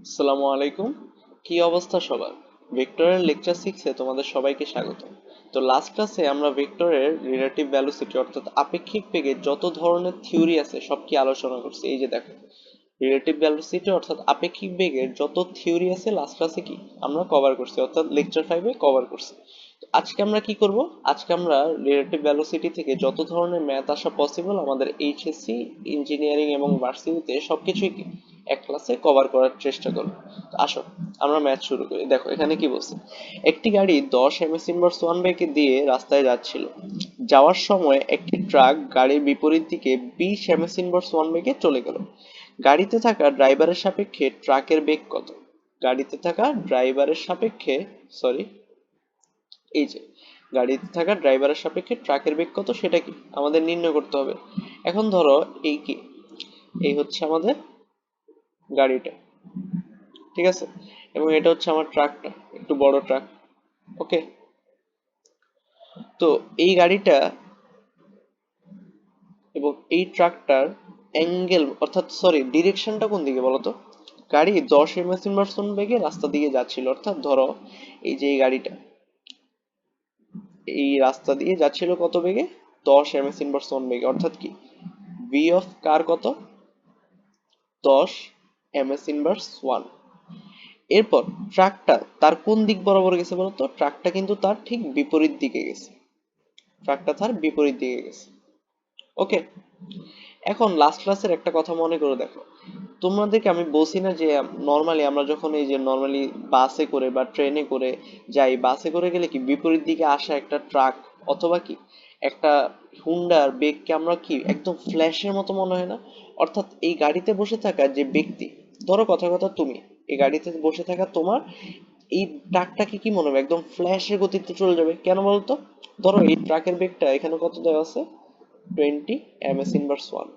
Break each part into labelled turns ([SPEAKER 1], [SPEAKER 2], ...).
[SPEAKER 1] আসসালামু আলাইকুম। কি অবস্থা সবার? ভেক্টরের লেকচার 6 এ তোমাদের সবাইকে স্বাগত। তো লাস্ট ক্লাসে আমরা ভেক্টরের রিলেটিভ ভ্যালোসিটি অর্থাৎ আপেক্ষিক বেগের যত ধরনের থিওরি আছে সব কি আলোচনা করছি। এই যে দেখো, রিলেটিভ ভ্যালোসিটি অর্থাৎ আপেক্ষিক বেগের যত থিওরি আছে লাস্ট ক্লাসে কি আমরা কভার করছি, অর্থাৎ লেকচার 5 এ কভার করছি। তো আজকে আমরা কি করব? আজকে আমরা রিলেটিভ ভ্যালোসিটি থেকে যত ধরনের ম্যাথ আসা পসিবল আমাদের এইচএসসি, ইঞ্জিনিয়ারিং এবং ভার্সিটিতে সবকিছুই কি এক ক্লাসে কভার করার চেষ্টা করব। তো আসো আমরা ম্যাথ শুরু করি। দেখো এখানে কি বলছে, একটি গাড়ি 10 ms ইনভার্স 1 বেগে দিয়ে রাস্তায় যাচ্ছিল। যাওয়ার সময় একটি ট্রাক গাড়ির বিপরীত দিকে 20 ms ইনভার্স 1 বেগে চলে গেল। গাড়িতে থাকা ড্রাইভারের সাপেক্ষে ট্রাকের বেগ কত? গাড়িতে থাকা ড্রাইভারের সাপেক্ষে, সরি, এই যে গাড়িতে থাকা ড্রাইভারের সাপেক্ষে ট্রাকের বেগ কত সেটা কি আমাদের নির্ণয় করতে হবে। এখন ধরো এই কি, এই হচ্ছে আমাদের গাড়িটা, ঠিক আছে, এবং এটা হচ্ছে আমার ট্রাকটা, একটু বড় ট্রাক। ওকে, তো এই গাড়িটা এবং এই ট্রাকটার অ্যাঙ্গেল অর্থাৎ সরি ডিরেকশনটা কোন দিকে বলো তো? গাড়ি 10 ms ইনভার্সন বেগে রাস্তা দিকে যাচ্ছিল, অর্থাৎ ধরো এই যে এই গাড়িটা এই রাস্তা দিয়ে যাচ্ছিল কত বেগে? 10 ms ইনভার্স 1 বেগে, অর্থাৎ কি ভি অফ কার কত? 10 ms ইনভার্স 1। এরপর ট্রাকটা তার কোন দিক বরাবর গেছে বলতো? ট্রাকটা কিন্তু তার ঠিক বিপরীত দিকে গেছে, ট্রাকটা তার বিপরীত দিকে গেছে। ওকে, এখন লাস্ট ক্লাসের একটা কথা মনে করে দেখো, তোমাদেরকে আমি বলছি না যে নর্মালি আমরা যখন এই যে নর্মালি বাসে করে বা ট্রেনে করে যাই, বাসে করে গেলে কি বিপরীত দিকে আসা একটা ট্রাক অথবা কি একটা হুন্ডার বেগকে আমরা কি একদম ফ্ল্যাশের মতো মনে হয় না? অর্থাৎ এই গাড়িতে বসে থাকা যে ব্যক্তি, ধরো কথা কথা তুমি এই গাড়িতে বসে থাকা তোমার এই ট্রাকটাকে কি মনে হবে একদম ফ্ল্যাশের গতিতে চলে যাবে, কেন বলতো? ধরো এই ট্রাকের বেগটা এখানে কত দেওয়া আছে? 20 ms ইনভার্স 1।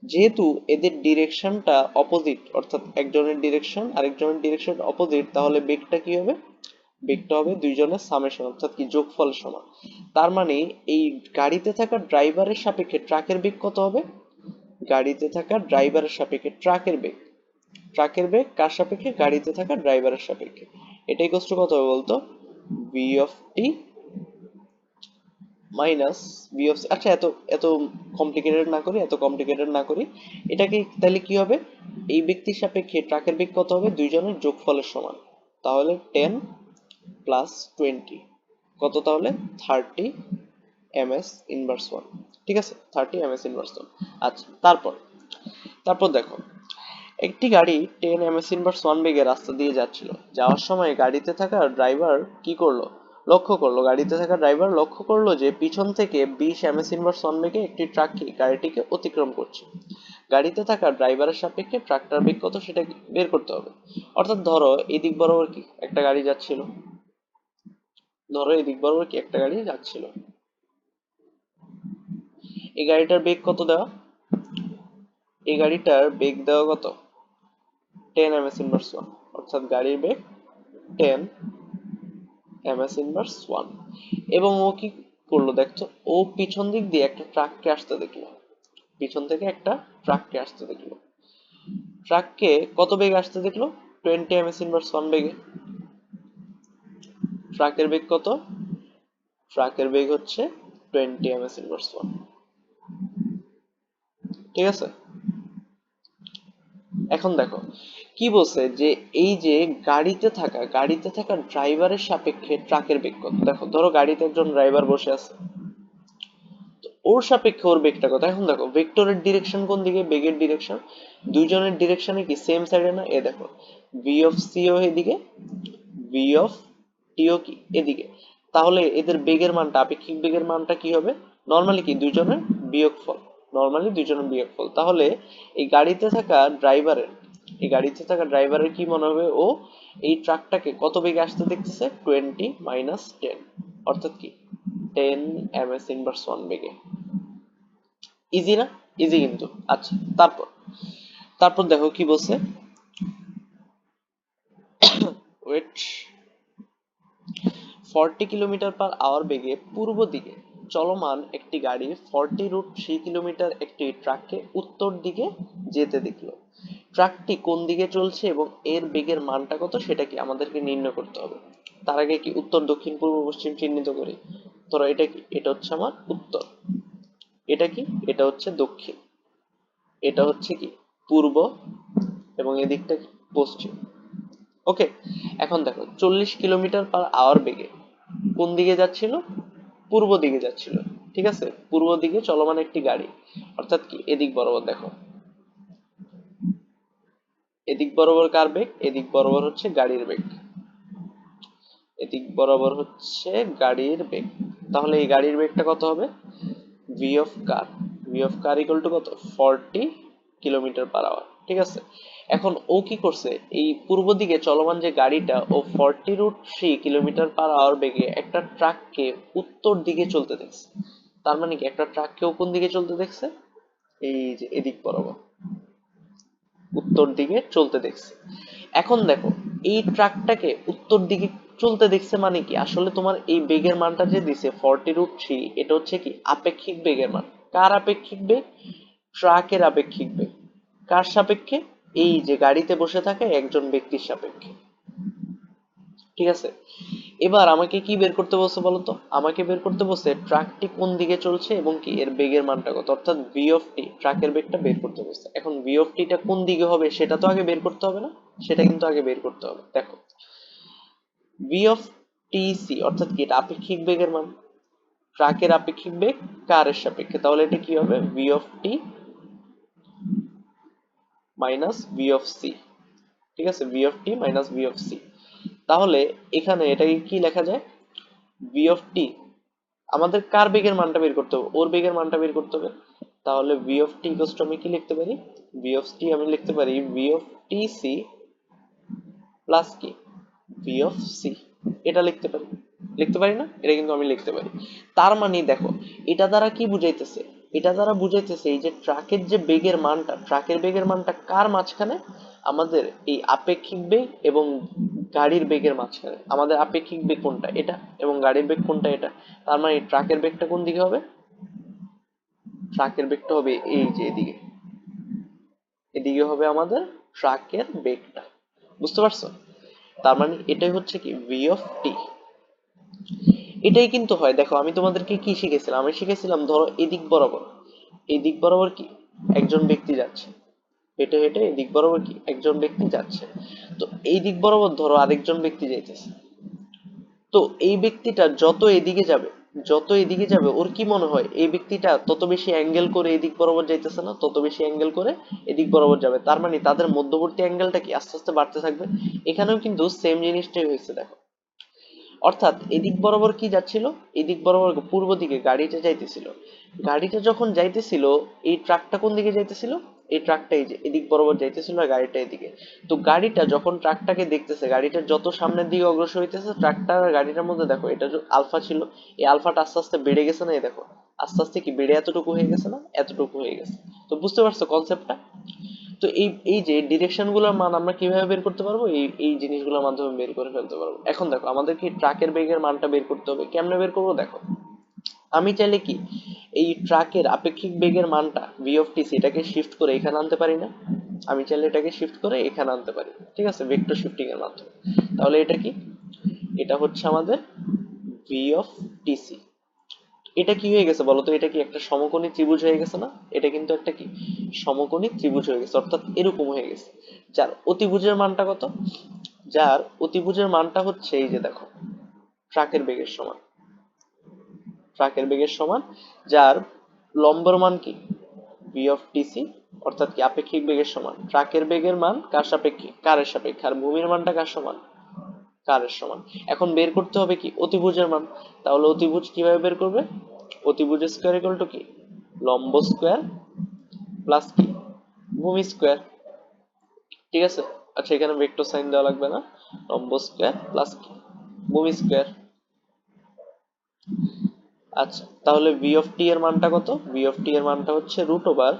[SPEAKER 1] যেহেতু এদের ডিরেকশনটা অপোজিট, অর্থাৎ একজনের ডিরেকশন আরেকজনের ডিরেকশন অপোজিট, তাহলে বেগটা কি হবে? বেগটা হবে দুইজনের সামেশন অর্থাৎ কি যোগফলের সমান। তার মানে এই গাড়িতে থাকা ড্রাইভারের সাপেক্ষে ট্রাকের বেগ কত হবে? গাড়িতে থাকা ড্রাইভারের সাপেক্ষে ট্রাকের বেগ, ট্রাকের বেগ কার সাপেক্ষে? গাড়িতে থাকা ড্রাইভারের সাপেক্ষে। এটাই কষ্ট কত হবে বলতো? V of T minus V of, আচ্ছা এত এত কমপ্লিকেটেড না করি, এত কমপ্লিকেটেড না করি। এটাকে তাহলে কি হবে? এই ব্যক্তির সাপেক্ষে ট্রাকের বেগ কত হবে? দুইজনের যোগফলের সমান। তাহলে 10 + 20 কত? তাহলে 30 ms ইনভার্স 1। ঠিক আছে, 30 ms ইনভার্স 1। আচ্ছা, তারপর তারপর দেখো, একটি গাড়ি 10 ms ইনভার্স 1 বেগে রাস্তা দিয়ে যাচ্ছিল। যাওয়ার সময় গাড়িতে থাকা ড্রাইভার কি করলো? গাড়িতে থাকা ড্রাইভার লক্ষ্য করলো যে পিছন থেকে 20 ms ইনভার্স 1 বেগে একটি ট্রাক কি গাড়িটিকে অতিক্রম করছে। গাড়িতে থাকা ড্রাইভারের সাপেক্ষে ট্রাকটার বেগ কত সেটা বের করতে হবে। অর্থাৎ ধরো এদিক বরাবর কি একটা গাড়ি যাচ্ছিল, ধরো এদিক বরাবর কি একটা গাড়ি যাচ্ছিল, এই গাড়িটার বেগ কত দেওয়া? এই গাড়িটার বেগ দেওয়া কত? 10 ms ইনভার্স 1, অর্থাৎ গাড়ির বেগ 10 ms ইনভার্স 1। এবং ও কি করলো দেখছো, ও পিছন দিক দিয়ে একটা ট্রাককে আসতে দেখলো, পিছন থেকে একটা ট্রাককে আসতে দেখলো। ট্রাককে কত বেগে আসতে দেখলো? 20 ms ইনভার্স 1 বেগে। ট্রাকের বেগ কত? ট্রাকের বেগ হচ্ছে 20 ms ইনভার্স 1। ঠিক আছে, এখন দেখো কি বলছে যে এই যে গাড়িতে থাকা ড্রাইভারের সাপেক্ষে ট্রাকের বেগ কত। দেখো ধরো গাড়িতে একজন ড্রাইভার বসে আছে, ওর সাপেক্ষে ওর বেগটা কত। এখন দেখো ভেক্টরের ডিরেকশন কোন দিকে? বেগের ডিরেকশন দুইজনের ডিরেকশনে কি সেম সাইডে না? এ দেখো ভি অফ সিও এদিকে, ভি অফ টিও কি এদিকে। তাহলে এদের বেগের মানটা, আপেক্ষিক বেগের মানটা কি হবে? নর্মালি কি দুইজনের বিয়োগফল, নর্মালি দুইজনের বিয়োগফল। তাহলে এই গাড়িতে থাকা ড্রাইভারের, এই গাড়িতে থাকা ড্রাইভারের কি মনে হবে? ও এই ট্রাকটাকে কত বেগে আসতে দেখতেছে? 20 - 10, অর্থাৎ কি 10 ms ইনভার্স 1 বেগে। ইজি না? ইজি কিন্তু। আচ্ছা, তারপর তারপর দেখো কি বলছে, ওয়েট, 40 কিলোমিটার/আওয়ার বেগে পূর্ব দিকে চলমান একটি গাড়ি 40√3 কিলোমিটার একটি ট্রাককে উত্তর দিকে যেতে দেখলো। ট্রাকটি কোন দিকে চলছে এবং এর বেগের মানটা কত সেটা কি আমাদেরকে নির্ণয় করতে হবে। তার আগে কি উত্তর দক্ষিণ পূর্ব পশ্চিম চিহ্নিত করি। ধরো এটা কি, এটা হচ্ছে আমার উত্তর, এটা কি, এটা হচ্ছে দক্ষিণ, এটা হচ্ছে কি পূর্ব, এবং এদিকটা কি পশ্চিম। ওকে, এখন দেখো 40 কিলোমিটার/আওয়ার বেগে কোন দিকে যাচ্ছিল, পূর্ব দিকে যাচ্ছিল। ঠিক আছে, পূর্ব দিকে চলমান একটি গাড়ি, অর্থাৎ কি এদিক বরাবর দেখো, এদিক বরাবর কার বেগ, এদিক বরাবর হচ্ছে গাড়ির বেগ, এদিক বরাবর হচ্ছে গাড়ির বেগ। তাহলে এই গাড়ির বেগটা কত হবে, V of car, V of car equal to কত, 40 কিলোমিটার/আওয়ার। ঠিক আছে, এখন ও কি করছে, এই পূর্ব দিকে চলমান যে গাড়িটা, ও 40√3 কিলোমিটার/আওয়ার বেগে একটা ট্রাককে উত্তর দিকে চলতে দেখছে। তার মানে কি একটা ট্রাককে ও কোন দিকে চলতে দেখছে, এই যে এদিক বরাবর উত্তর দিকে চলতে দেখছে। এখন দেখো, এই ট্রাকটাকে উত্তর দিকে চলতে দেখছে মানে কি, আসলে তোমার এই বেগের মানটা যে দিছে 40√3, এটা হচ্ছে কি আপেক্ষিক বেগের মান। কার আপেক্ষিক বেগ, ট্রাকের আপেক্ষিক বেগ। কার সাপেক্ষে, এই যে গাড়িতে বসে থাকে একজন ব্যক্তির সাপেক্ষে। ঠিক আছে, এবার আমাকে কি বের করতে বলছে বলতো, আমাকে বের করতে বলছে ট্রাকটি কোন দিকে চলছে এবং কি এর বেগের মানটা কত, অর্থাৎ ভি অফ টি, ট্রাকের বেগটা বের করতে বলছে। এখন ভি অফ টিটা কোন দিকে হবে সেটা তো আগে বের করতে হবে না, সেটা কিন্তু আগে বের করতে হবে। দেখো, ভি অফ টি সি, অর্থাৎ কি এটা আপেক্ষিক বেগের মান, ট্রাকের আপেক্ষিক বেগ কারের সাপেক্ষে, তাহলে এটা কি হবে, V of T minus V of C. ঠিক আছে, V of T minus V of C. তাহলে এখানে এটাকে কি লেখা যায়, ভি অফ টি, আমাদের কার বেগের মানটা বের করতে হবে, ওর বেগের মানটা বের করতে হবে। তাহলে V of T equal to আমি কি লিখতে পারি, ভি অফ টি আমি লিখতে পারি V of T C plus কি ভি অফ সি। এটা লিখতে পারি, লিখতে পারি না, এটা কিন্তু আমি লিখতে পারি। তার মানে দেখো, এটা দ্বারা কি বুঝাইতেছে, এটা দ্বারা বুঝাইতেছে এই যে ট্রাকের যে বেগের মানটা, ট্রাকের বেগের মানটা কার মাঝখানে, আমাদের এই আপেক্ষিক বেগ এবং গাড়ির বেগের মাঝখানে। আমাদের আপেক্ষিক বেগ কোনটা, এটা, এবং গাড়ির বেগ কোনটা, এটা। তার মানে ট্রাকের বেগটা কোন দিকে হবে, ট্রাকের বেগটা হবে এই যে এদিকে, এদিকে হবে আমাদের ট্রাকের বেগটা। বুঝতে পারছো, তার মানে এটাই হচ্ছে কি ভি অফ টি। এটাই কিন্তু হয়, দেখো আমি তোমাদেরকে কি শিখেছিলাম, আমি শিখেছিলাম ধরো এদিক বরাবর, এই দিক বরাবর কি একজন ব্যক্তি যাচ্ছে, হেঁটে হেঁটে এই দিক বরাবর কি একজন ব্যক্তি যাচ্ছে। তো এই দিক বরাবর ধরো আরেকজন ব্যক্তি যাইতেছে। তো এই ব্যক্তিটা যত এদিকে যাবে, যত এদিকে যাবে ওর কি মনে হয়, এই ব্যক্তিটা তত বেশি অ্যাঙ্গেল করে এদিক বরাবর যাইতেছে না, তত বেশি অ্যাঙ্গেল করে এদিক বরাবর যাবে। তার মানে তাদের মধ্যবর্তী অ্যাঙ্গেলটা কি আস্তে আস্তে বাড়তে থাকবে। এখানেও কিন্তু সেম জিনিসটাই হয়েছে দেখো, অর্থাৎ এদিক বরাবর কি যাচ্ছিল, এদিক বরাবর পূর্ব দিকে গাড়িটা যাইতেছিল। গাড়িটা যখন যাইতেছিল, এই ট্রাকটা কোন দিকে যাইতেছিল, এই ট্রাকটা এই যে এদিক বরাবর যাইতেছিল আর গাড়িটা এদিকে। তো গাড়িটা যখন ট্রাকটাকে দেখতেছে, গাড়িটা যত সামনের দিকে অগ্রসর হইতেছে, ট্রাকটা আর গাড়িটার মধ্যে দেখো, এটা যে আলফা ছিল, এই আলফাটা আস্তে আস্তে বেড়ে গেছে না, এই দেখো আস্তে আস্তে কি বেড়ে এতটুকু হয়ে গেছে না, এতটুকু হয়ে গেছে। তো বুঝতে পারছো কনসেপ্টটা। তো এই এই যে ডিরেকশন গুলোর মান আমরা কিভাবে বের করতে পারবো, এই এই জিনিসগুলোর মাধ্যমে বের করে ফেলতে পারবো। এখন দেখো, আমাদের কি ট্রাকের বেগের মানটা বের করতে হবে, কেমনে বের করবো দেখো, আমি চাইলে কি এই ট্রাকের আপেক্ষিক বেগের মানটা ভি অফ টি এটাকে শিফট করে এখানে আনতে পারি না, আমি চাইলে এটাকে শিফট করে এখানে আনতে পারি। ঠিক আছে, ভেক্টর শিফটিং এর মাধ্যমে। তাহলে এটা কি, এটা হচ্ছে আমাদের ভি অফ টিসি। এটা কি হয়ে গেছে বলতো, এটা কি একটা সমকোণী ত্রিভুজ হয়ে গেছে না, এটা কিন্তু একটা কি সমকোণী ত্রিভুজ হয়ে গেছে, অর্থাৎ এরকম হয়ে গেছে। যার অতিভুজের মানটা কত, যার অতিভুজের মানটা হচ্ছে এই যে দেখো ট্রাকের বেগের সমান, ট্রাকের বেগের সমান, যার লম্বর মান কি ভি অফ টিসি, অর্থাৎ কি আপেক্ষিক বেগের সমান। ট্রাকের বেগের মান কার সাপেক্ষে, কারের সাপেক্ষে, আর ভূমির মানটা কার সমান, কারের সমান। এখন বের করতে হবে কি অতিভুজের মান। তাহলে অতিভুজ কিভাবে বের করবে, অতিভুজ স্কোয়ার ইকুয়াল টু কি লম্ব স্কোয়ার প্লাস কি ভূমি স্কোয়ার। ঠিক আছে, আচ্ছা এখানে ভেক্টর সাইন দেওয়া লাগবে না, লম্ব স্কোয়ার প্লাস কি ভূমি স্কোয়ার। আচ্ছা তাহলে ভি অফ টি এর মানটা কত, ভি অফ টি এর মানটা হচ্ছে root over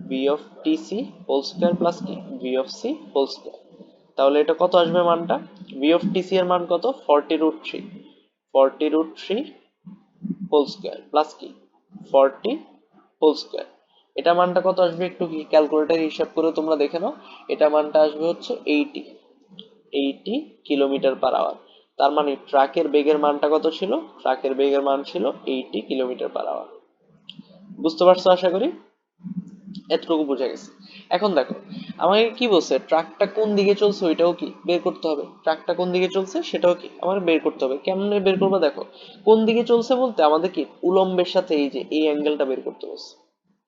[SPEAKER 1] V of T C whole square plus কি V of C whole square. তাহলে এটা কত আসবে মানটা, ভি অফ টি সি এর মান কত 40√3, 40√3 হোল স্কোয়ার প্লাস কি 40 হোল স্কোয়ার। এটা মানটা কত আসবে একটু কি ক্যালকুলেটর হিসাব করে তোমরা দেখে নাও। এটা মানটা আসবে হচ্ছে 80 কিলোমিটার পার আওয়ার। তার মানে ট্রাকের বেগের মানটা কত ছিল? ট্রাকের বেগের মান ছিল 80 কিলোমিটার পার আওয়ার। বুঝতে পারছো আশা করি? এতটুকু বোঝা গেছে। এখন দেখো, আমাকে কি বলছে, ট্রাকটা কোন দিকে চলছে ওইটাও কি বের করতে হবে। ট্রাকটা কোন দিকে চলছে সেটাও কি আমার বের করতে হবে। কেমনে বের করবো দেখো, কোন দিকে চলছে বলতে আমাদের কি উলম্বের সাথে এই যে এই অ্যাঙ্গেলটা বের করতে বলছে।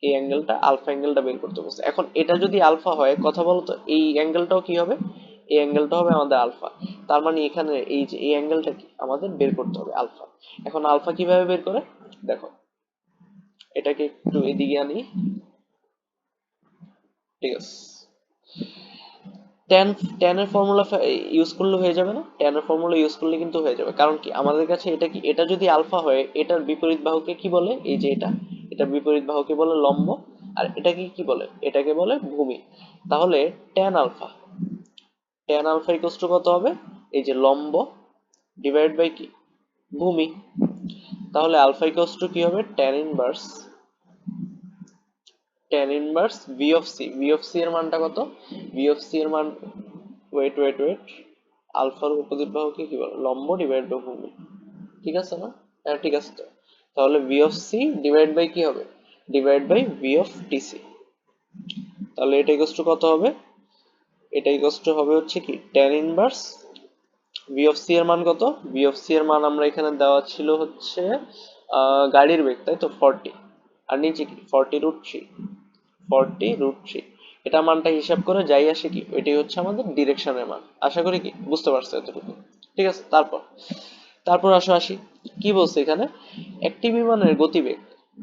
[SPEAKER 1] এই অ্যাঙ্গেলটা আলফা অ্যাঙ্গেলটা বের করতে বলছে। এখন এটা যদি আলফা হয়, কথা বলো তো, এই অ্যাঙ্গেলটাও কি হবে? এই অ্যাঙ্গেলটা হবে আমাদের আলফা। তার মানে এখানে এই যে এই অ্যাঙ্গেলটা কি আমাদের বের করতে হবে আলফা। এখন আলফা কিভাবে বের করে দেখো, এটাকে একটু এদিকে আনি। ঠিক আছে, ট্যান ট্যানের ফর্মুলা ইউজ করলে হয়ে যাবে না? ট্যানের ফর্মুলা ইউজ করলে কিন্তু হয়ে যাবে। কারণ কি আমাদের কাছে এটা কি, এটা যদি আলফা হয়, এটার বিপরীত বাহুকে কি বলে? এই যে এটা, এটার বিপরীত বাহুকে বলে লম্ব। আর এটাকে কি বলে? এটাকে বলে ভূমি। তাহলে tan alpha, tan alpha equal to কত হবে? এই যে লম্ব ডিভাইড বাই কি ভূমি। তাহলে আলফা ইকুয়াল টু কি হবে? Tan inverse V of C. V of C এর মানটা কত? ভি অফ সি এর মান, ওয়েট, আলফার অপোজিট বাহুকে কি বলে? লম্ব ডিভাইড বাই ভূমি। ঠিক আছে না? হ্যাঁ ঠিক আছে। তো তাহলে V of C divide by কি হবে? Divide by V of T C. তাহলে এটা ইকুয়াল টু কত হবে? এটা ইকুয়াল টু হবে হচ্ছে কি tan inverse V of C এর মান কত? ভি অফ সি এর মান আমরা এখানে দেওয়া ছিল হচ্ছে গাড়ির বেগ, তাই তো 40। আর নিচে কি 40√3, 40√3। এটা মানটা হিসাব করে যাই আসে কি এটাই হচ্ছে আমাদের ডিরেকশনের মান। আশা করি কি বুঝতে পারছো এতটুকু? ঠিক আছে। তারপর তারপর আসি, কি বলছে এখানে, একটি বিমানের গতিবেগ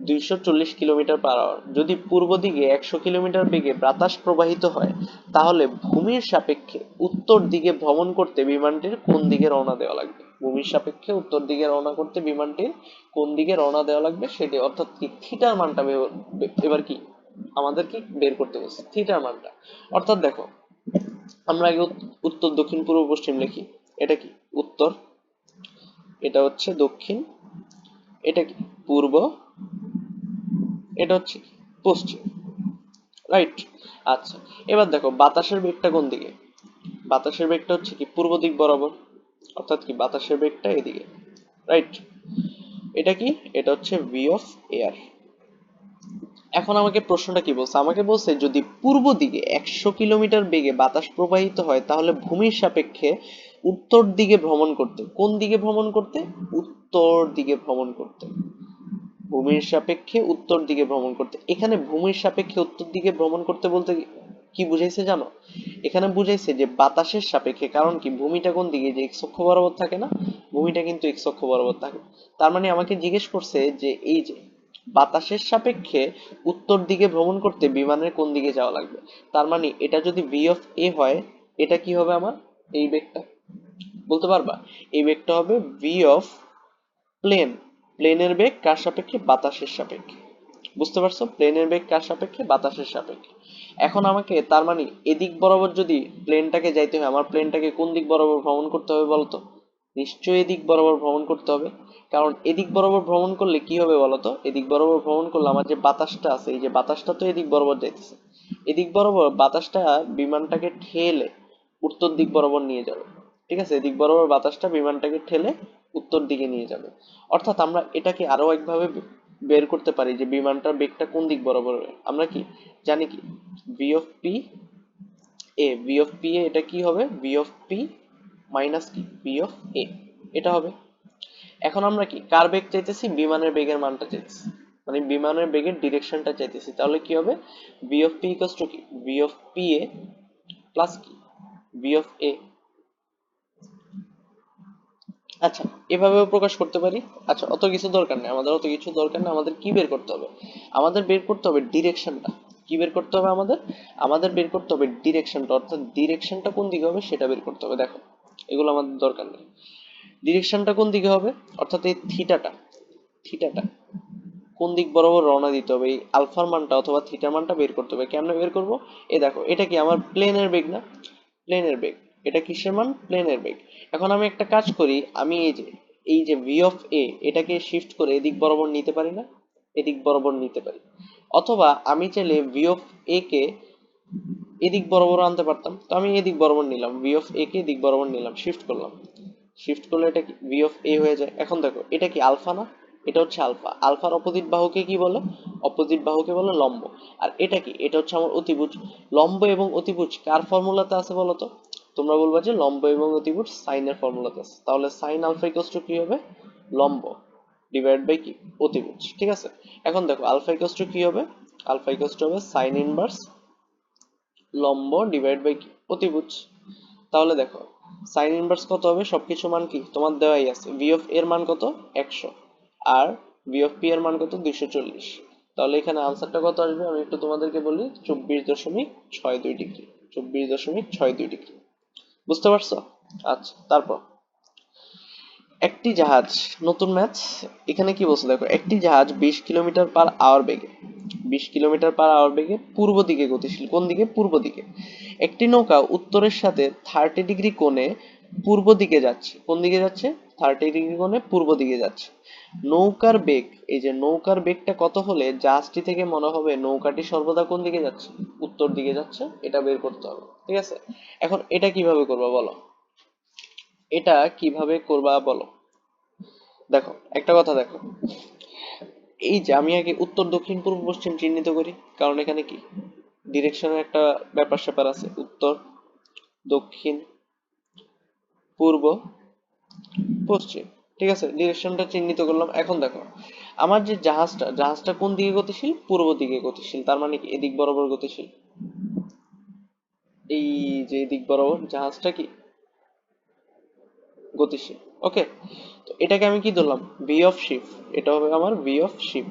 [SPEAKER 1] 240 কিলোমিটার পার আওয়ার যদি পূর্ব দিকে 100 কিলোমিটার বেগে বাতাস প্রবাহিত হয়, তাহলে ভূমির সাপেক্ষে উত্তর দিকে ভ্রমণ করতে বিমানটির কোন দিকে রওনা দেওয়া লাগবে? ভূমির সাপেক্ষে উত্তর দিকে রওনা করতে বিমানটির কোন দিকে রওনা দেওয়া লাগবে সেটি, অর্থাৎ কি থিটার মানটা এবার কি আমাদের কি বের করতে বলছে থিটার মানটা। অর্থাৎ দেখো, আমরা আগে উত্তর দক্ষিণ পূর্ব পশ্চিম লিখি। এটা কি উত্তর, এটা হচ্ছে দক্ষিণ, এটা কি পূর্ব, এটা হচ্ছে কি পশ্চিম, রাইট? আচ্ছা, এবার দেখো বাতাসের বেগটা কোন দিকে? বাতাসের বেগটা হচ্ছে কি পূর্ব দিক বরাবর, অর্থাৎ কি বাতাসের বেগটা এদিকে, রাইট? এটা কি, এটা হচ্ছে ভি অফ এয়ার। এখন আমাকে প্রশ্নটা কি বলছে, আমাকে বলছে যদি পূর্ব দিকে 100 কিলোমিটার বেগে বাতাস প্রবাহিত হয়, তাহলে ভূমির সাপেক্ষে উত্তর দিকে ভ্রমণ করতে, কোন দিকে ভ্রমণ করতে? উত্তর দিকে ভ্রমণ করতে। ভূমির সাপেক্ষে উত্তর দিকে ভ্রমণ করতে, এখানে ভূমির সাপেক্ষে উত্তর দিকে ভ্রমণ করতে বলতে কি বুঝাইছে জানো? এখানে বুঝাইছে যে বাতাসের সাপেক্ষে, কারণ কি ভূমিটা কোন দিকে, যে এক্স অক্ষ বরাবর থাকে না? ভূমিটা কিন্তু এক্স অক্ষ বরাবর থাকে। তার মানে আমাকে জিজ্ঞেস করছে যে এই যে বাতাসের সাপেক্ষে উত্তর দিকে ভ্রমণ করতে বিমানের কোন দিকে যাওয়া লাগবে। তার মানে এটা যদি ভি অফ এ হয়, এটা কি হবে আমার এই বেগটা বলতে পারবা? এই বেগটা হবে ভি অফ প্লেন। প্লেনের বেগ কার সাপেক্ষে? বাতাসের সাপেক্ষে। বুঝতে পারছো? প্লেনের বেগ কার সাপেক্ষে? বাতাসের সাপেক্ষে। এখন আমাকে তার মানে এদিক বরাবর যদি প্লেনটাকে যাইতে হয়, আমার প্লেনটাকে কোন দিক বরাবর ভ্রমণ করতে হবে বলতো? নিশ্চয়ই এদিক বরাবর ভ্রমণ করতে হবে। কারণ এদিক বরাবর ভ্রমণ করলে কি হবে বলতো? এদিক বরাবর ভ্রমণ করলে আমার যে বাতাসটা আছে, এই যে বাতাসটা তো এদিক বরাবর যাইতেছে, এদিক বরাবর বাতাসটা বিমানটাকে ঠেলে উত্তর দিক বরাবর নিয়ে যাবে। ঠিক আছে, এদিক বরাবর বাতাসটা বিমানটাকে ঠেলে উত্তর দিকে নিয়ে যাবে। অর্থাৎ আমরা এটাকে আরো একভাবে বের করতে পারি যে বিমানটার বেগটা কোন দিক বরাবর হবে। আমরা কি জানি কি V of P A, V of P এ এটা কি হবে? ভি অফ পি মাইনাস কি ভি অফ এ, এটা হবে। এখন আমরা কি কার বেগ চাইতেছি? বিমানের বেগের মানটা চাইতেছি, মানে বিমানের বেগের ডিরেকশনটা চাইতেছি। তাহলে কি হবে? V of P equals to কি V of P A plus কি ভি অফ এ। আচ্ছা, এভাবেও প্রকাশ করতে পারি। আচ্ছা, অত কিছু দরকার নেই আমাদের, অত কিছু দরকার নেই আমাদের। কি বের করতে হবে? আমাদের বের করতে হবে ডিরেকশনটা। কি বের করতে হবে আমাদের? আমাদের বের করতে হবে ডিরেকশনটা, অর্থাৎ ডিরেকশনটা কোন দিকে হবে সেটা বের করতে হবে। দেখো, এগুলো আমাদের দরকার নেই। ডিরেকশনটা কোন দিকে হবে, অর্থাৎ এই থিটাটা, থিটাটা কোন দিক বরাবর রওনা দিতে হবে, এই আলফার মানটা অথবা থিটার মানটা বের করতে হবে। কেমনে বের করব? এই দেখো, এটা কি আমার প্লেনের বেগ না? প্লেনের বেগ। এটা কিসের মান? প্লেনের বেগ। এখন আমি একটা কাজ করি, আমি এই যে ভি অফ এ এটাকে শিফট করে এদিক বরাবর নিতে পারি না? এদিক বরাবর নিতে পারি। অথবা আমি চাইলে ভি অফ এ কে এদিক বরাবর আনতে পারতাম, তো আমি এদিক বরাবর নিলাম, ভি অফ এ কে এদিক বরাবর নিলাম, শিফট করলাম, শিফট করলে এটা কি ভি অফ এ হয়ে যায়। এখন দেখো এটা কি আলফা না, এটা হচ্ছে আলফা, আলফার অপোজিট বাহুকে কি বলে, অপোজিট বাহুকে বলে লম্ব। আর এটা কি, এটা হচ্ছে আমার অতিভুজ। লম্ব এবং অতিভুজ কার ফর্মুলাতে আছে বলো তো? তোমরা বলবা যে লম্ব এবং অতিভুজ সাইনের ফর্মুলাতে আছে, তাহলে সাইন আলফা ইকুয়ালস টু কি হবে, লম্ব ডিভাইড বাই কি, অতিভুজ। ঠিক আছে, এখন দেখো আলফা ইকুয়ালস টু কি হবে, আলফা ইকুয়ালস টু হবে সাইন ইনভার্স লম্ব ডিভাইড বাই কি, অতিভুজ। তাহলে দেখো সাইন ইনভার্স কত হবে, সবকিছু মান কি তোমার দেওয়াই আছে, ভি অফ এর মান কত 100, আর ভি অফ পি এর মান কত 240। তাহলে এখানে আনসারটা কত আসবে আমি একটু তোমাদেরকে বলি, 24.62 ডিগ্রি, 24.62 ডিগ্রি। বুঝতে পারছো? আচ্ছা, তারপর একটি জাহাজ, নতুন ম্যাথ। এখানে কি বলছে দেখো, একটি জাহাজ 20 কিলোমিটার পার আওয়ার বেগে, 20 কিলোমিটার পার আওয়ার বেগে পূর্ব দিকে গতিশীল, কোন দিকে, পূর্ব দিকে। একটি নৌকা উত্তরের সাথে 30 ডিগ্রি কোণে পূর্ব দিকে যাচ্ছে, কোন দিকে যাচ্ছে, 30 ডিগ্রি কোণে পূর্ব দিকে যাচ্ছে। নৌকার বেগ, এই যে নৌকার বেগটা কত হলে জাহাজটি থেকে মনে হবে নৌকাটি সর্বদা কোন দিকে যাচ্ছে, উত্তর দিকে যাচ্ছে, এটা বের করতে হবে। ঠিক আছে, এখন এটা কিভাবে করবা বলো, এটা কিভাবে করবা বলো। দেখো একটা কথা দেখো, এই যে আমি আগে উত্তর দক্ষিণ পূর্ব পশ্চিম চিহ্নিত করি, কারণ এখানে কি ডিরেকশনের একটা ব্যাপার স্যাপার আছে, উত্তর দক্ষিণ পূর্ব পশ্চিম। ঠিক আছে, ডিরেকশনটা চিহ্নিত করলাম। এখন দেখো আমার যে জাহাজটা, জাহাজটা কোন দিকে গতিশীল, পূর্ব দিকে গতিশীল, তার মানে কি এদিক বরাবর গতিশীল, এই যে এদিক বরাবর জাহাজটা কি গতিশীল। ওকে, তো এটাকে আমি কি ধরলাম, ভি অফ শিপ, এটা হবে আমার ভি অফ শিপ,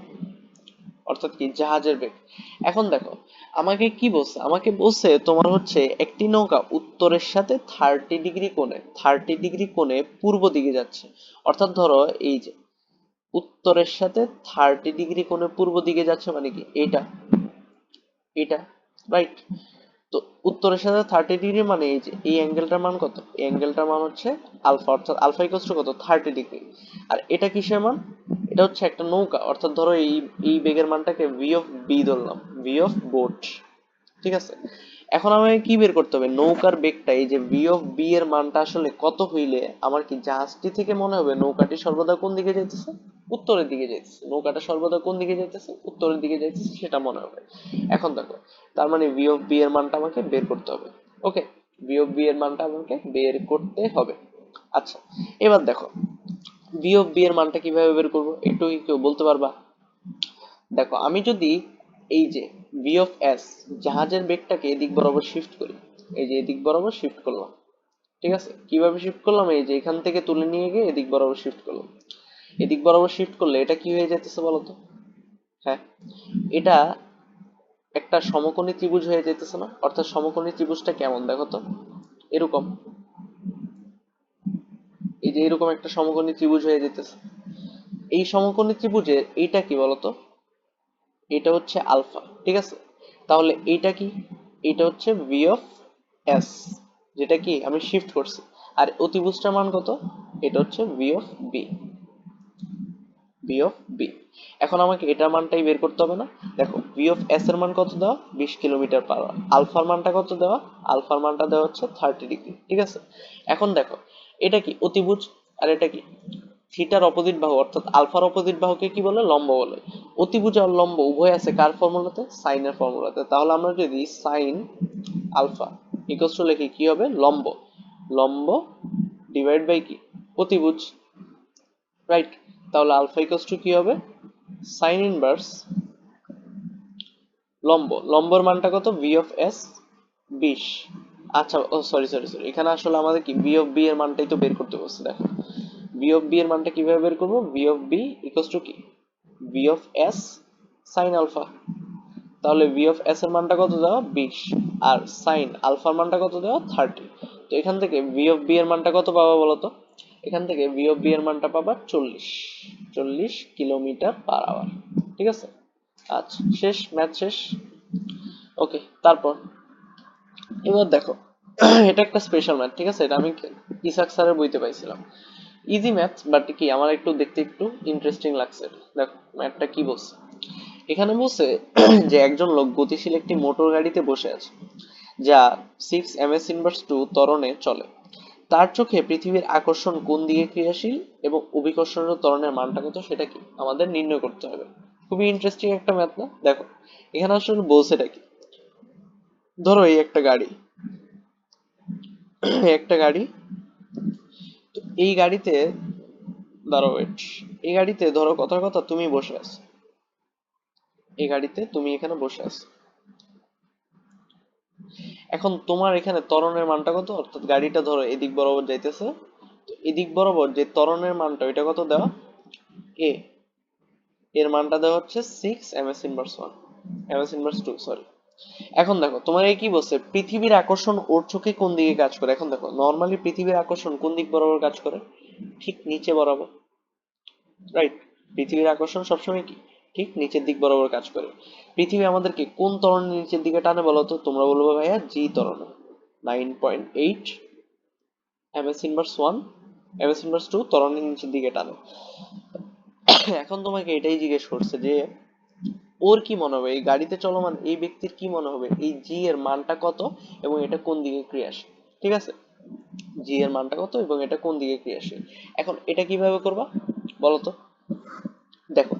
[SPEAKER 1] অর্থাৎ কি জাহাজের বেগ। এখন দেখো আমাকে কি বলছে, আমাকে বলছে তোমার হচ্ছে একটি নৌকা উত্তরের সাথে 30 ডিগ্রি কোণে পূর্ব দিকে যাচ্ছে। অর্থাৎ ধরো এই যে উত্তরের সাথে 30 ডিগ্রি কোণে পূর্ব দিকে যাচ্ছে, মানে কি এটা, এটা, রাইট। তো উত্তরের সাথে 30 ডিগ্রি মানে এই যে এই অ্যাঙ্গেলটার মান কত, এই অ্যাঙ্গেলটার মান হচ্ছে আলফা, অর্থাৎ আলফা ইকুয়ালস টু কত, 30 ডিগ্রি। আর এটা কিসের মান, এটা হচ্ছে একটা নৌকা, অর্থাৎ ধরো এই এই বেগের মানটাকে ভি অফ বি ধরলাম, ভি অফ বোট। ঠিক আছে, এখন আমাকে কি বের করতে হবে, নৌকার বেগটা, এই যে ভি অফ বি এর মানটা আসলে কত হইলে আমার কি জাহাজটি থেকে মনে হবে নৌকাটি সর্বদা কোন দিকে যাইতেছে, উত্তরের দিকে যাইতেছে, নৌকাটা সর্বদা কোন দিকে যাইতেছে, উত্তরের দিকে যাইতেছে, সেটা মনে হবে। এখন দেখো তার মানে ভি অফ বি এর মানটা আমাকে বের করতে হবে। ওকে, ভি অফ বি এর মানটা আমাকে বের করতে হবে। আচ্ছা, এবার দেখো ভি অফ বি এর মানটা কিভাবে বের করবো, একটু কি কেউ বলতে পারবা? দেখো আমি যদি এই যে ভি অফ এস, জাহাজের বেগটাকে এদিক বরাবর শিফট করি, এই যে এদিক বরাবর শিফট করলাম। ঠিক আছে, কিভাবে শিফট করলাম, এই যে এখান থেকে তুলে নিয়ে গিয়ে এদিক বরাবর শিফট করলাম। এদিক বরাবর শিফট করলে এটা কি হয়ে যাইতেছে বলতো? হ্যাঁ, এটা একটা সমকোণী ত্রিভুজ হয়ে যাইতেছে না? অর্থাৎ সমকোণী ত্রিভুজটা কেমন দেখো তো, এরকম, এই যে এরকম একটা সমকোণী ত্রিভুজ হয়ে যাইতেছে। এই সমকোণী ত্রিভুজের এইটা কি বলতো, এটা হচ্ছে আলফা। ঠিক আছে, তাহলে এইটা কি, এটা হচ্ছে ভি অফ এস, যেটা কি আমি শিফট করছি। আর অতিভুজটার মান কত, এটা হচ্ছে V of B, V of B. এখন আমাকে এটার মানটাই বের করতে হবে না? দেখো ভি অফ এস এর মান কত দেওয়া, 20 কিলোমিটার পার আওয়ার, আলফার মানটা কত দেওয়া, আলফার মানটা দেওয়া হচ্ছে 30 ডিগ্রি। ঠিক আছে, এখন দেখো এটা কি অতিভুজ, আর এটা কি থিটার অপোজিট বাহু, অর্থাৎ আলফার অপোজিট বাহুকে কি বলে, লম্ব বলে। অতিভুজ আর লম্ব উভয় আছে কার ফর্মুলাতে, সাইনের ফর্মুলাতে। তাহলে আমরা যদি সাইন আলফা ইকুয়ালস টু লিখি, কি হবে, লম্ব, লম্ব ডিভাইড বাই কি, অতিভুজ, রাইট। তাহলে আলফা ইকুয়ালস টু কি হবে, সাইন ইনভার্স লম্ব, লম্বর মানটা কত, ভি অফ এস 20। আচ্ছা, ও সরি সরি সরি, এখানে আসলে আমাদের কি ভি অফ বি এর মানটাই তো বের করতে বলছে। দেখো ভি অফ বি এর মানটা কিভাবে বের করবো, V of B equals to কি, V of S sine alpha. তাহলে ভি অফ এস এর মানটা কত দেওয়া, 20, আর সাইন আলফার মানটা কত দেওয়া, 30। তো এখান থেকে ভি অফ বি এর মানটা কত পাবা বলতো, এখান থেকে ভি অফ বি এর মানটা পাবা 40, 40 কিলোমিটার পার আওয়ার। ঠিক আছে, আচ্ছা শেষ, ম্যাথ শেষ। ওকে, তারপর এবার দেখো এটা একটা স্পেশাল ম্যাথ। ঠিক আছে, এটা আমি ইসাক স্যারের বইতে পাইছিলাম, ইজি ম্যাথ, বাট কি আমার একটু দেখতে একটু ইন্টারেস্টিং লাগছে। দেখো ম্যাথটা কি বলছে, এখানে বলছে যে একজন লোক গতিশীল একটি মোটর গাড়িতে বসে আছে যা 6 ms ইনভার্স 2 ত্বরণে চলে। তার চোখে পৃথিবীর আকর্ষণ কোন দিকে ক্রিয়াশীল এবং অভিকর্ষণ ত্বরণের মানটা কত সেটা কি আমাদের নির্ণয় করতে হবে। খুবই ইন্টারেস্টিং একটা ম্যাথ না? দেখো এখানে আসলে বলছেটা কি, ধরো এই একটা গাড়ি, একটা গাড়ি, তো এই গাড়িতে, দাঁড়াও ওয়েট, এই গাড়িতে ধরো কথার কথা তুমি বসে আছো, এই গাড়িতে তুমি এখানে বসে আছো। এখন তোমার এখানে ত্বরণের মানটা কত, অর্থাৎ গাড়িটা ধরো এদিক বরাবর যাইতেছে, তো এদিক বরাবর যে ত্বরণের মানটা ওইটা কত দেওয়া, এ, এর মানটা দেওয়া হচ্ছে 6 ms inverse 1, ms inverse 2 sorry. এখন দেখো তোমার এই কি বলছে, পৃথিবীর আকর্ষণ ওর চোখে কোন দিকে কাজ করে। এখন দেখো নর্মালি পৃথিবীর আকর্ষণ কোন দিক বরাবর কাজ করে, ঠিক নিচে বরাবর, রাইট? পৃথিবীর আকর্ষণ সবসময় কি ঠিক নিচের দিক বরাবর কাজ করে। পৃথিবী আমাদেরকে কোন ত্বরণের নিচের দিকে টানে বলো তো? তোমরা বলবো ভাইয়া জি ত্বরণে, 9.8 ms ইনভার্স 1, ms ইনভার্স 2 ত্বরণের নিচের দিকে টানে। এখন তোমাকে এটাই জিজ্ঞেস করছে যে ওর কি মনে হবে, এই গাড়িতে চলমান এই ব্যক্তির কি মনে হবে এই জি এর মানটা কত এবং এটা কোন দিকে ক্রিয়াশীল। ঠিক আছে, জি এর মানটা কত এবং এটা কোন দিকে ক্রিয়াশীল। এখন এটা কিভাবে করবা বলো তো? দেখো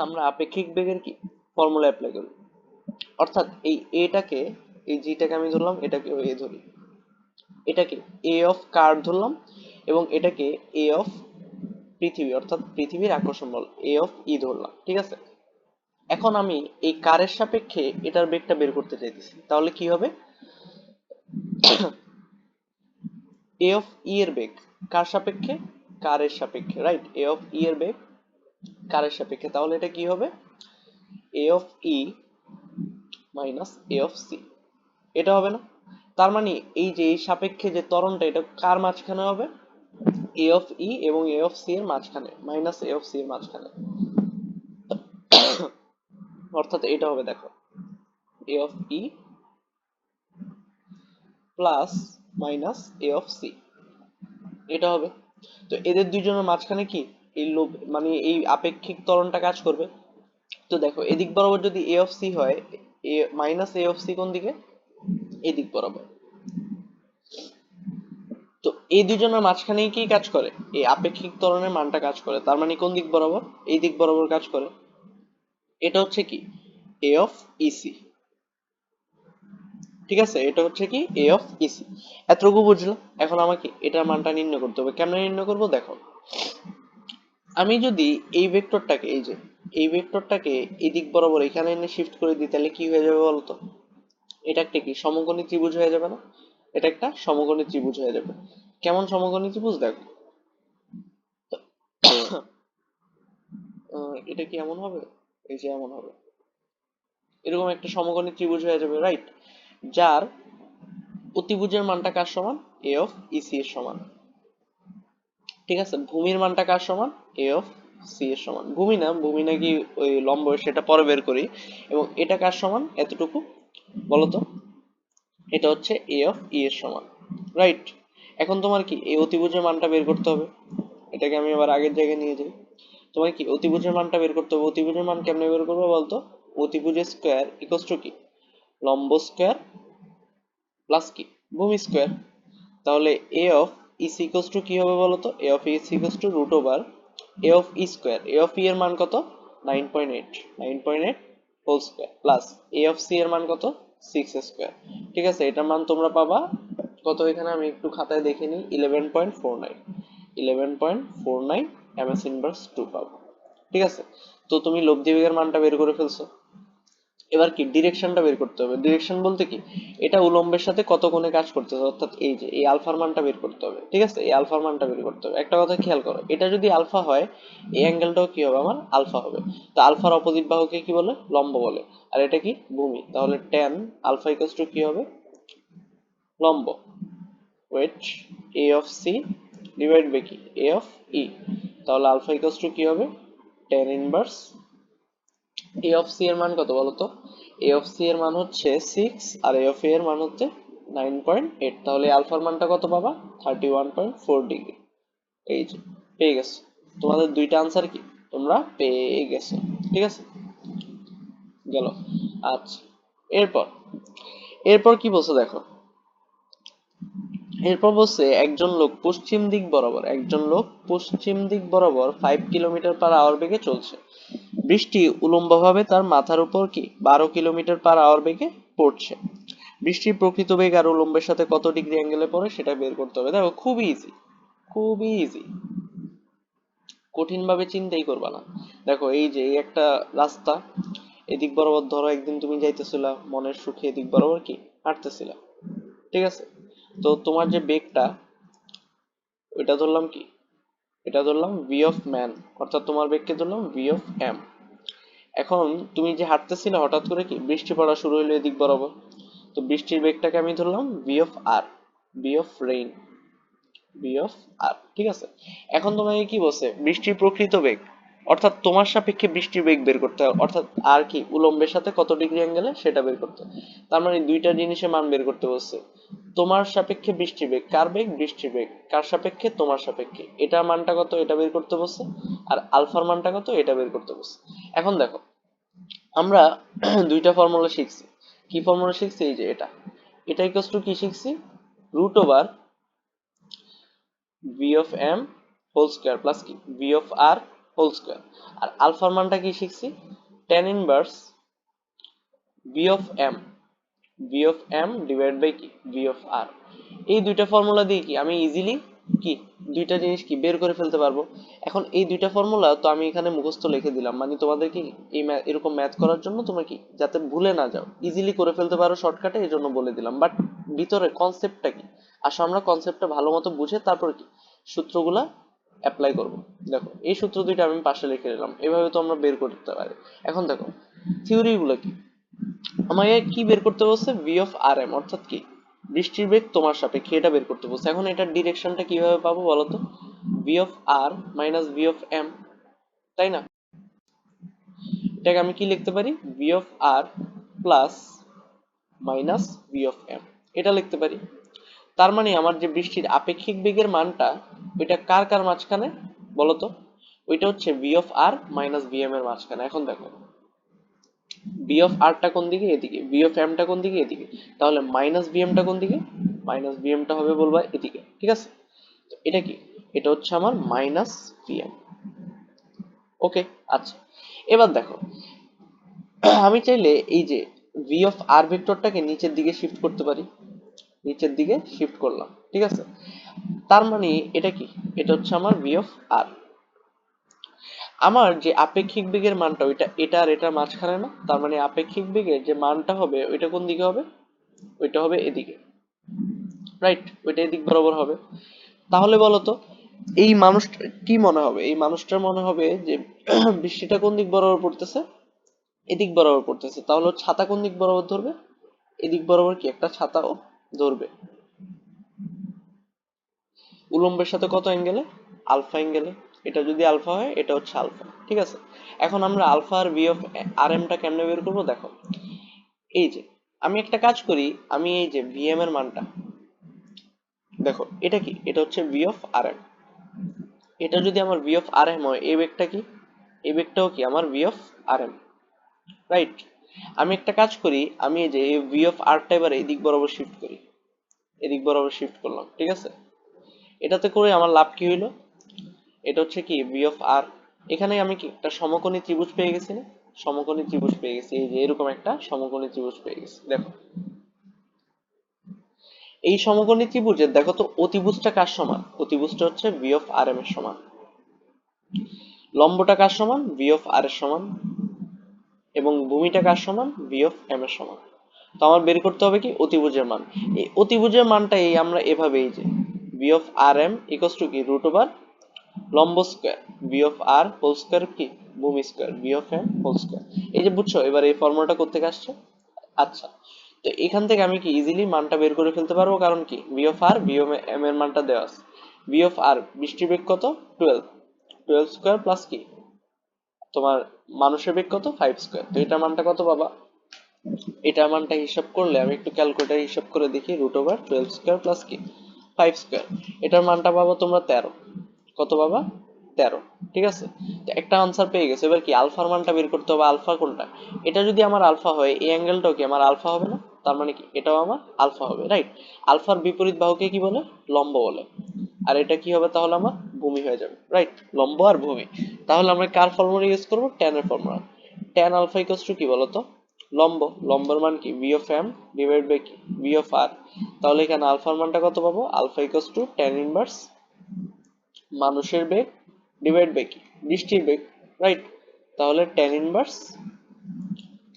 [SPEAKER 1] আমরা আপেক্ষিক বেগের কি ফর্মুলা অ্যাপ্লাই করি, অর্থাৎ এই এটাকে, এই জিটাকে আমি ধরলাম, এটাকে এ ধরি, এটাকে এ অফ কার ধরলাম এবং এটাকে এ অফ পৃথিবী অর্থাৎ পৃথিবীর আকর্ষণ বল এ অফ ই ধরলাম। ঠিক আছে, এখন আমি এই কারের সাপেক্ষে এটার বেগটা বের করতে চাইতেছি, তাহলে কি হবে, এ অফ ই এর বেগ কার সাপেক্ষে, কারের সাপেক্ষে, রাইট? এ অফ ই এর বেগ কারের সাপেক্ষে, তাহলে এটা কি হবে, A of E minus A of C, এটা হবে না? তার মানে এই যে এই সাপেক্ষে যে ত্বরণটা এটা কার মাঝখানে হবে, এ অফ ই এবং এ অফ সি এর মাঝখানে, মাইনাস এ অফ সি এর মাঝখানে, অর্থাৎ এটা হবে দেখো A of E plus minus A of C, এটা হবে। তো এদের দুইজনের মাঝখানে কি এই লোভ মানে এই আপেক্ষিক ত্বরণটা কাজ করবে। তো দেখো এদিক বরাবর যদি এ অফ সি হয়, এ মাইনাস এ অফ সি কোন দিকে, এদিক বরাবর। তো এই দুজনের মাঝখানেই কি কাজ করে, এই আপেক্ষিক ত্বরণের মানটা কাজ করে, তার মানে কোন দিক বরাবর, এই দিক বরাবর কাজ করে। এটা হচ্ছে কি এ অফ ইসি, ঠিক আছে, এটা হচ্ছে কি এ অফ ইসি। এতটুকু বুঝলাম, এখন আমাকে এটার মানটা নির্ণয় করতে হবে। কেমনে নির্ণয় করবো দেখো, আমি যদি এই ভেক্টরটাকে, এই যে এই ভেক্টরটাকে এই দিক বরাবর এখানে এনে শিফট করে দিই, তাহলে কি হয়ে যাবে বলতো? এটা একটা কি সমকোণী ত্রিভুজ হয়ে যাবে না? এটা একটা সমকোণী ত্রিভুজ হয়ে যাবে। কেমন সমকোণী ত্রিভুজ দেখো, এটা কি এমন হবে, এই যে এমন হবে, এরকম একটা সমকোণী ত্রিভুজ হয়ে যাবে, রাইট? যার অতিভুজের মানটা কার সমান, এ অফ ইসি এর সমান। ঠিক আছে, ভূমির মানটা কার সমান, এ অফ সি এর সমান। ভূমি না, ভূমি নাকি ওই লম্ব সেটা পরে বের করি। এবং এটা কার সমান এতটুকু বলতো, এটা হচ্ছে এ অফ ই এর সমান, রাইট? এখন তোমার কি এই অতিভুজের মানটা বের করতে হবে, এটাকে আমি আবার আগের জায়গায় নিয়ে যাই। তোমার কি অতিভুজের মানটা বের করতে হবে, অতিভুজের মান কেমনে বের করবো বলতো? অতিভুজের স্কোয়ার ইকুয়ালস টু কি, লম্ব স্কোয়ার প্লাস কি ভূমি স্কোয়ার। তাহলে A of S equals to কি হবে বলতো, A of S equals to root over A of E square, A of E এর মান কত, 9.8, 9.8 whole square plus A of C এর মান কত, 6 স্কোয়ার। ঠিক আছে, এটার মান তোমরা পাবা কত, এখানে আমি একটু খাতায় দেখে নিই, 11.49, 11.49 ms ইনভার্স 2 পাবো। ঠিক আছে, তো তুমি লব্ধি বেগের মানটা বের করে ফেলছো। এবার কি ডিরেকশনটা বের করতে হবে। ডিরেকশন বলতে কি, এটা উলম্বের সাথে কত কোণে কাজ করতেছে, অর্থাৎ এই যে এই আলফার মানটা বের করতে হবে। ঠিক আছে, এই আলফার মানটা বের করতে হবে। একটা কথা খেয়াল করো, এটা যদি আলফা হয় এই অ্যাঙ্গেলটাও কি হবে আমার আলফা হবে। তো আলফার অপোজিট বাহুকে কি বলে, লম্ব বলে। আর এটা কি ভূমি, তাহলে tan আলফা ইকুয়ালস টু কি হবে, লম্ব। Wait, A of C divide by কি এ অফ ই, তাহলে আলফা ইকুয়ালস টু কি হবে, tan inverse A of C এর মান কত বলতো, এ অফ সি এর মান হচ্ছে 6 আর এ অফ এ এর মান হচ্ছে 9.8, তাহলে আলফার মানটা কত পাবা, 31.4 ডিগ্রি। এই যে পেয়ে গেছো, তোমাদের দুইটা আনসার কি তোমরা পেয়ে গেছো। ঠিক আছে, গেল। আচ্ছা, এরপর এরপর কি বলছে দেখো, এরপর বলছে একজন লোক পশ্চিম দিক বরাবর 5 কিলোমিটার পার আওয়ার বেগে চলছে। বৃষ্টি উলম্বভাবে তার মাথার উপর কি 12 কিলোমিটার পার আওয়ার বেগে পড়ছে। বৃষ্টির প্রকৃত বেগ আর উলম্বের সাথে কত ডিগ্রি অ্যাঙ্গেলে পড়ে সেটা বের করতে হবে। দেখো খুবই ইজি, খুবই ইজি, কঠিন ভাবে চিন্তাই করবা না। দেখো এই যে এই একটা রাস্তা, এদিক বরাবর ধরো একদিন তুমি যাইতেছিলা মনের সুখে, এদিক বরাবর কি হাঁটতেছিলা, ঠিক আছে। তো তোমার যে বেগটা, ওইটা ধরলাম কি, এটা ধরলাম ভি অফ ম্যান, অর্থাৎ তোমার বেগকে ধরলাম ভি অফ এম। এখন তুমি যে হাঁটতেছিলে হঠাৎ করে কি বৃষ্টি পড়া শুরু হলো এদিক বরাবর, তো বৃষ্টির বেগটাকে আমি ধরলাম V of R, V of rain, V of R, ঠিক আছে। এখন তোমাকে কি বলছে, বৃষ্টির প্রকৃত বেগ, অর্থাৎ তোমার সাপেক্ষে বৃষ্টির বেগ বের করতে হবে, অর্থাৎ আর কি উলম্বের সাথে কত ডিগ্রি অ্যাঙ্গেলে সেটা বের করতে হবে। তার মানে দুইটা জিনিসের মান বের করতে বলছে। তোমার সাপেক্ষে বৃষ্টির বেগ, কার বেগ, বৃষ্টির বেগ, কার সাপেক্ষে, তোমার সাপেক্ষে, এটার মানটা কত এটা বের করতে বলছে, আর আলফার মানটা কত এটা বের করতে বলছে। এখন দেখো আমরা দুইটা ফর্মুলা শিখছি। কি ফর্মুলা শিখছি, এই যে এটা, এটা ইকুয়ালস টু কি শিখছি, root over V of M whole square plus কি V of R whole square. আর আলফার মানটা কি শিখছি, tan inverse V of M, V of M divide by কি ভি অফ আর। এই দুইটা ফর্মুলা দিয়ে কি আমি ইজিলি কি দুইটা জিনিস কি বের করে ফেলতে পারবো। এখন এই দুইটা ফর্মুলা তো আমি এখানে মুখস্থ লিখে দিলাম, মানে তোমাদের কি এই এরকম ম্যাথ করার জন্য তোমার কি যাতে ভুলে না যাও, ইজিলি করে ফেলতে পারো শর্টকাটে, এই জন্য বলে দিলাম। বাট ভিতরে কনসেপ্টটা কি, আসো আমরা কনসেপ্টটা ভালো মতো বুঝে তারপর কি সূত্রগুলা অ্যাপ্লাই করব। দেখো এই সূত্র দুইটা আমি পাশে লিখে দিলাম, এভাবে তো আমরা বের করতে পারি। এখন দেখো থিওরি গুলো কি, আমাকে কি বের করতে বলছে, ভি অফ আর এম, অর্থাৎ কি বৃষ্টির বেগ তোমার সাপেক্ষে এটা বের করতে বলছে। এখন এটার ডিরেকশনটা কিভাবে পাবো বলো তো, V of R minus V of M, তাই না। এটাকে আমি কি লিখতে পারি, V of R plus minus V of M, এটা লিখতে পারি। তার মানে আমার যে বৃষ্টির আপেক্ষিক বেগের মানটা, ওইটা কার কার মাঝখানে বলো তো, ওইটা হচ্ছে V of R minus V M এর মাঝখানে। এখন দেখো বি অফ আরটা কোন দিকে, এদিকে, বি অফ এমটা কোন দিকে, এদিকে, তাহলে মাইনাস বি এমটা কোন দিকে, মাইনাস বি এমটা হবে বলবা এদিকে, ঠিক আছে। তো এটা কি, এটা হচ্ছে আমার মাইনাস বি এম। ওকে, আচ্ছা, এবার দেখো আমি চাইলে এই যে ভি অফ আর ভেক্টরটাকে নিচের দিকে শিফট করতে পারি, নিচের দিকে শিফট করলাম, ঠিক আছে। তার মানে এটা কি, এটা হচ্ছে আমার ভি অফ আর। আমার যে আপেক্ষিক বেগের মানটা ওইটা এটা আর এটার মাঝখানে না, তার মানে আপেক্ষিক বেগের যে মানটা হবে ওইটা কোন দিকে হবে, ওইটা হবে এদিকে, রাইট, ওইটা এদিক বরাবর হবে। তাহলে বলো তো এই মানুষটা কি মনে হবে, এই মানুষটার মনে হবে যে বৃষ্টিটা কোন দিক বরাবর পড়তেছে, এদিক বরাবর পড়তেছে, তাহলে ওর ছাতা কোন দিক বরাবর ধরবে, এদিক বরাবর কি একটা ছাতাও ধরবে। উলম্বের সাথে কত অ্যাঙ্গেলে, আলফা অ্যাঙ্গেলে। এটা যদি আলফা হয় এটা হচ্ছে আলফা, ঠিক আছে। এখন আমরা আলফা আর ভি অফ আর এমটা কেমনে বের করবো দেখো, এই যে আমি একটা কাজ করি, আমি এই যে ভিএম এর মানটা দেখো, এটা কি, এটা হচ্ছে ভি অফ আর এম। এটা যদি আমার ভি অফ আর এম হয়, এই বেগটা কি, এই বেগটাও কি আমার V of R M, right. আমি একটা কাজ করি, আমি এই যে ভি অফ আরটা এবার এদিক বরাবর শিফট করি, এদিক বরাবর শিফট করলাম, ঠিক আছে। এটাতে করে আমার লাভ কি হইলো, এটা হচ্ছে কি ভি অফ আর, এখানে আমি কি একটা সমকোণী ত্রিভুজ পেয়ে গেছি না, সমকোণী ত্রিভুজ পেয়ে গেছি, এই যে এরকম একটা সমকোণী ত্রিভুজ পেয়ে গেছি। দেখো এই সমকোণী ত্রিভুজের দেখো তো অতিভুজটা কার সমান, অতিভুজটা হচ্ছে ভি অফ আর এম এর সমান, লম্বটা কার সমান, ভি অফ আর এর সমান, এবং ভূমিটা কার সমান, ভি অফ এম এর সমান। তো আমার বের করতে হবে কি অতিভুজের মান। এই অতিভুজের মানটা এই আমরা এভাবে এই যে V of R M equals to কি রুট ওভার লম্ব square V of R whole square কি ভূমি square V of M whole square. এই যে বুঝছো এবার এই ফর্মুলাটা করতে আসছে। আচ্ছা, তো এখান থেকে আমি কি ইজিলি মানটা বের করে ফেলতে পারবো, কারণ কি V of R V M এর মানটা দেওয়া আছে। ভি অফ আর বৃষ্টির বেগ কত, 12, 12 স্কয়ার প্লাস কি তোমার মানুষের বেগ কত, 5 স্কয়ার। তো এটার মানটা কত বাবা, এটার মানটা হিসাব করলে আমি একটু ক্যালকুলেটর হিসাব করে দেখি, রুট ওভার 12 স্কয়ার প্লাস কি 5 স্কয়ার, এটার মানটা পাবো তোমরা 13। কত বাবা, 13। ঠিক আছে, তো একটা আনসার পেয়ে গেছে। এবার কি আলফার মানটা বের করতে হবে, আলফা কোনটা। এটা যদি আমার আলফা হয়, এই অ্যাঙ্গেলটাও কি আমার আলফা হবে না? তার মানে কি এটাও আমার আলফা হবে, রাইট। আলফার বিপরীত বাহুকে কি বলে? লম্ব বলে। আর এটা কি হবে তাহলে? আমার ভূমি হয়ে যাবে, রাইট। লম্ব আর ভূমি। তাহলে আমরা কার ফর্মুলা ইউজ করবো? ট্যানের formula. Tan alpha equals to কি বলতো? লম্ব। লম্বের মান কি? V of M divide by কি? V of R. তাহলে এখানে আলফার মানটা কত পাবো? Alpha equals to tan inverse মানুষের বেগ ডিভাইড বাই কি? বৃষ্টির বেগ, রাইট। তাহলে ট্যান ইনভার্স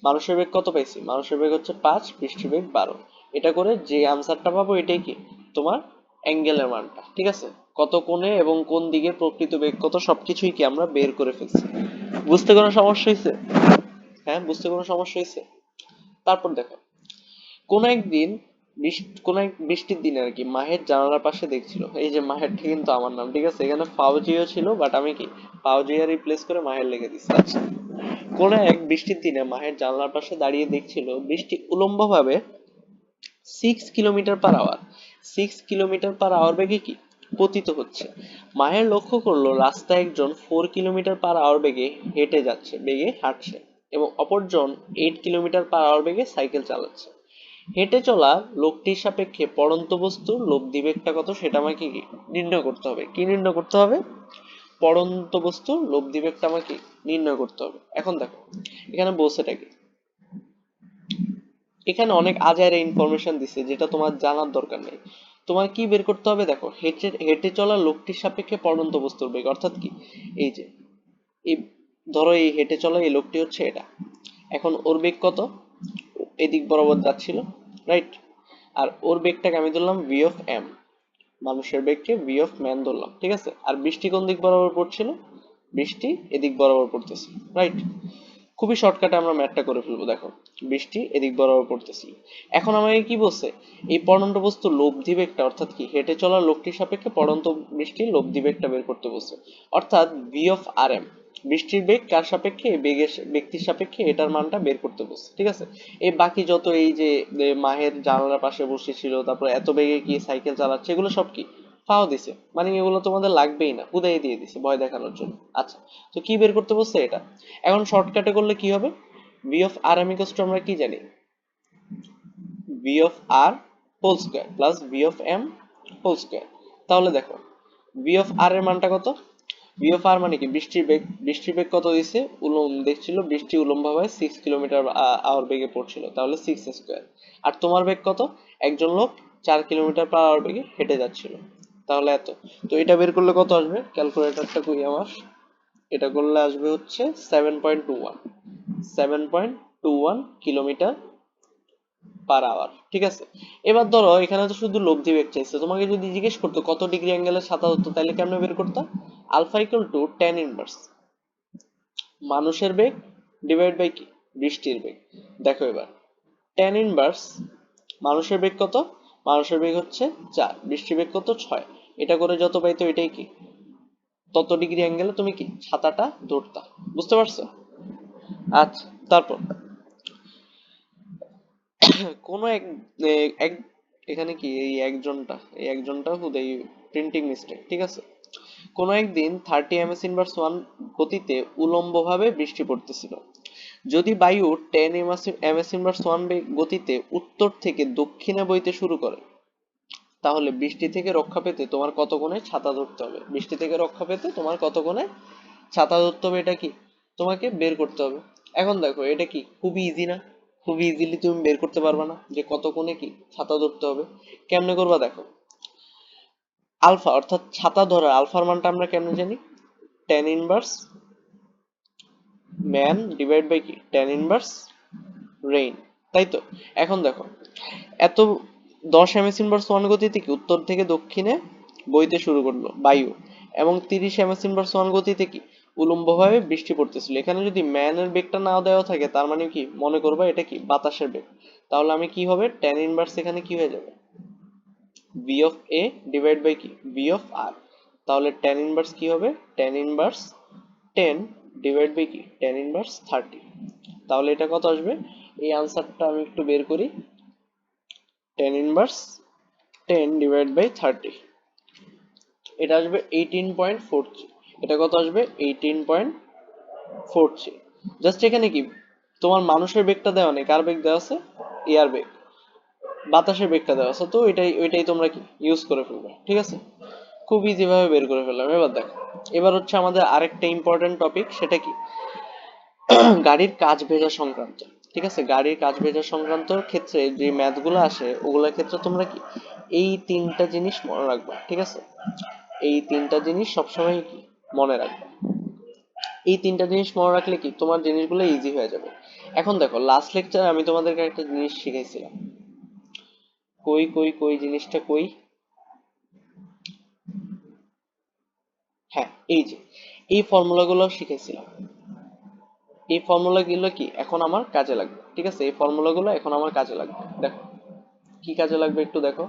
[SPEAKER 1] মানুষের বেগ কত পাইছি? মানুষের বেগ হচ্ছে 5, বৃষ্টির বেগ 12। এটা করে যে আনসারটা পাবো এটাই কি তোমার অ্যাঙ্গেলের মানটা, ঠিক আছে। কত কোণে এবং কোন দিকে প্রকৃত বেগ কত সবকিছুই কি আমরা বের করে ফেলছি। বুঝতে কোনো সমস্যা হয়েছে? হ্যাঁ, বুঝতে কোনো সমস্যা হয়েছে? তারপর দেখো, কোন একদিন কোন এক বৃষ্টির দিনে আর কি মাহের জানালার পাশে দেখছিল, এই যে মাহেরটা কিন্তু আমার নাম, ঠিক আছে। এখানে ফাউজিও ছিল, বাট আমি কি ফাউজিয়া রিপ্লেস করে মাহের লিখে দিচ্ছি। আচ্ছা, কোন এক বৃষ্টির দিনে মাহের জানলার পাশে দাঁড়িয়ে দেখছিল বৃষ্টি উলম্ব ভাবে 6 kilometre per hour 6 kilometre per hour বেগে কি পতিত হচ্ছে। মাহের লক্ষ্য করলো রাস্তায় একজন 4 কিলোমিটার পার আওয়ার বেগে হাঁটছে এবং অপরজন 8 কিলোমিটার পার আওয়ার বেগে সাইকেল চালাচ্ছে। হেঁটে চলা লোকটির সাপেক্ষে পড়ন্ত বস্তুর লব্ধি বেগটা কত সেটা আমাকে কি নির্ণয় করতে হবে। কি নির্ণয় করতে হবে? পড়ন্ত বস্তুর লব্ধি বেগটা আমাকে নির্ণয় করতে হবে। এখন দেখো এখানে বলছেটা কি, এখানে অনেক আজাইরা ইনফরমেশন দিছে যেটা তোমার জানার দরকার নেই। তোমার কি বের করতে হবে? দেখো, হেঁটে হেঁটে চলা লোকটির সাপেক্ষে পড়ন্ত বস্তুর বেগ অর্থাৎ কি, এই যে এই ধরো এই হেঁটে চলা এই লোকটি হচ্ছে এটা। এখন ওর বেগ কত? এদিক বরাবর যাচ্ছিল, রাইট। আর ওর বেগটাকে আমি ধরলাম ভি অফ এম, মানুষের বেগকে ভি অফ ম্যান ধরলাম, ঠিক আছে। আর বৃষ্টি কোন দিক বরাবর পড়ছিল? বৃষ্টি এদিক বরাবর পড়তেছে, রাইট। খুবই শর্টকাটে আমরা ম্যাথটা করে ফেলবো। দেখো, বৃষ্টি এদিক বরাবর পড়তেছি। এখন আমাকে কি বলছে? এই পড়ন্ত বস্তুর লব্ধি বেগটা অর্থাৎ কি হেঁটে চলা লোকটির সাপেক্ষে পড়ন্ত বৃষ্টির লব্ধি বেগটা বের করতে বলছে। অর্থাৎ ভি অফ আর এম, বৃষ্টির বেগ কার সাপেক্ষে? এই বেগের ব্যক্তির সাপেক্ষে, এটার মানটা বের করতে বলছে, ঠিক আছে। এই বাকি যত এই যে মাহের জানালার পাশে বসেছিল, তারপর এত বেগে কি সাইকেল চালাচ্ছে, এগুলো সব কি ফাও দিছে, মানে এগুলো তোমাদের লাগবেই না, হুদাই দিয়ে দিছে ভয় দেখানোর জন্য। আচ্ছা, তো কি বের করতে বলছে এটা? এখন শর্টকাটে করলে কি হবে? V of R M equals to আমরা কি জানি? V of R whole square plus V of M whole square. তাহলে দেখো, ভি অফ আর এর মানটা কত? ভি অফ আর মানে কি বৃষ্টির বেগ। বৃষ্টির বেগ কত দিছে? দেখছিল বৃষ্টি উলম্ব ভাবে 6 কিলোমিটার আওয়ার বেগে পড়ছিল, তাহলে 6 স্কয়ার। আর তোমার বেগ কত? একজন লোক 4 কিলোমিটার পার আওয়ার বেগে হেঁটে যাচ্ছিল, তাহলে এত। তো এটা বের করলে কত আসবে? ক্যালকুলেটরটা কই আমার? এটা করলে আসবে হচ্ছে 7.21, 7.21 কিলোমিটার পার আওয়ার, ঠিক আছে। এবার ধরো এখানে তো শুধু লব্ধি বেগ চাইছে, তোমাকে যদি জিজ্ঞেস করতো কত ডিগ্রি অ্যাঙ্গেলের ছাতা ধরতো, তাহলে কেমনে বের করতা? Alpha equal to tan inverse মানুষের বেগ ডিভাইড বাই কি বৃষ্টির বেগ। দেখো এবার ট্যান ইনভার্স মানুষের বেগ কত? মানুষের বেগ হচ্ছে 4, বৃষ্টির বেগ কত? 6। এটা করে যত পাইতো এটাই কি তত ডিগ্রি অ্যাঙ্গেলে তুমি কি ছাতাটা ধরতা। বুঝতে পারছো? আচ্ছা, তারপর কোন এক এক এখানে কি এই একজনটা হুদাই প্রিন্টিং মিস্টেক, ঠিক আছে। কোনো একদিন 30 ms/1 গতিতে উলম্বভাবে বৃষ্টি পড়তেছিল। যদি বায়ু 10 ms/1 গতিতে উত্তর থেকে দক্ষিণে বইতে শুরু করে, তাহলে বৃষ্টি থেকে রক্ষা পেতে তোমার কত কোণে ছাতা ধরতে হবে? বৃষ্টি থেকে রক্ষা পেতে তোমার কত কোণে ছাতা ধরতে হবে, এটা কি তোমাকে বের করতে হবে। এখন দেখো এটা কি খুবই ইজি না? খুবই ইজিলি তুমি বের করতে পারবা না যে কত কোণে কি ছাতা ধরতে হবে? কেমনে করবা? দেখো, আলফা অর্থাৎ ছাতা ধরার আলফার মানটা আমরা কেমনে জানি? Tan inverse man divide by কি ট্যান ইনভার্স রেইন, তাই তো। এখন দেখো, এত 10 ms/1 গতিতে কি উত্তর থেকে দক্ষিণে বইতে শুরু করলো বায়ু, এবং 30 ms/1 গতিতে কি উলম্বভাবে বৃষ্টি পড়তেছিল। এখানে যদি ম্যানের বেগটা না দেওয়া থাকে, তার মানে কি মনে করবা এটা কি বাতাসের বেগ। তাহলে আমি কি হবে? ট্যান ইনভার্স এখানে কি হয়ে যাবে? V of A divide by কি ভি অফ আর। তাহলে ট্যান ইনভার্স কি হবে? ট্যান ইনভার্স 10 ডিভাইড বাই কি ট্যান ইনভার্স 30। তাহলে এটা কত আসবে? এই আনসারটা আমি একটু বের করি। ট্যান ইনভার্স 10 ডিভাইড বাই 30, এটা আসবে 18.43। এটা কত আসবে 18.43। জাস্ট এখানে কি তোমার মানুষের বেগটা দেওয়া নেই, কার বেগ দেওয়া আছে, এয়ার বেগ, বাতাসের বেগটা দেওয়া আছে, তো ওইটাই তোমরা কি ইউজ করে ফেলবে, ঠিক আছে। খুব ইজি ভাবে বের করে ফেললাম। এবার দেখো, এবার হচ্ছে আমাদের আরেকটা ইম্পর্টেন্ট টপিক, সেটা কি গাড়ির কাঁচ ভেজা সংক্রান্ত। ঠিক আছে, গাড়ির কাঁচ ভেজা সংক্রান্ত ক্ষেত্রে যে ম্যাথ গুলো আসে ওগুলোর ক্ষেত্রে তোমরা কি এই তিনটা জিনিস মনে রাখবা, ঠিক আছে। এই তিনটা জিনিস সবসময় কি মনে রাখবা। এই তিনটা জিনিস মনে রাখলে কি তোমার জিনিসগুলো ইজি হয়ে যাবে। এখন দেখো, লাস্ট লেকচারে আমি তোমাদেরকে একটা জিনিস শিখাইছিলাম, কই কই কই জিনিসটা কই, হ্যাঁ এই যে এই ফর্মুলাগুলো শিখেছিলাম। এই ফর্মুলাগুলো কি এখন আমার কাজে লাগবে, ঠিক আছে। এই ফর্মুলাগুলো এখন আমার কাজে লাগবে। দেখো কি কাজে লাগবে একটু দেখো।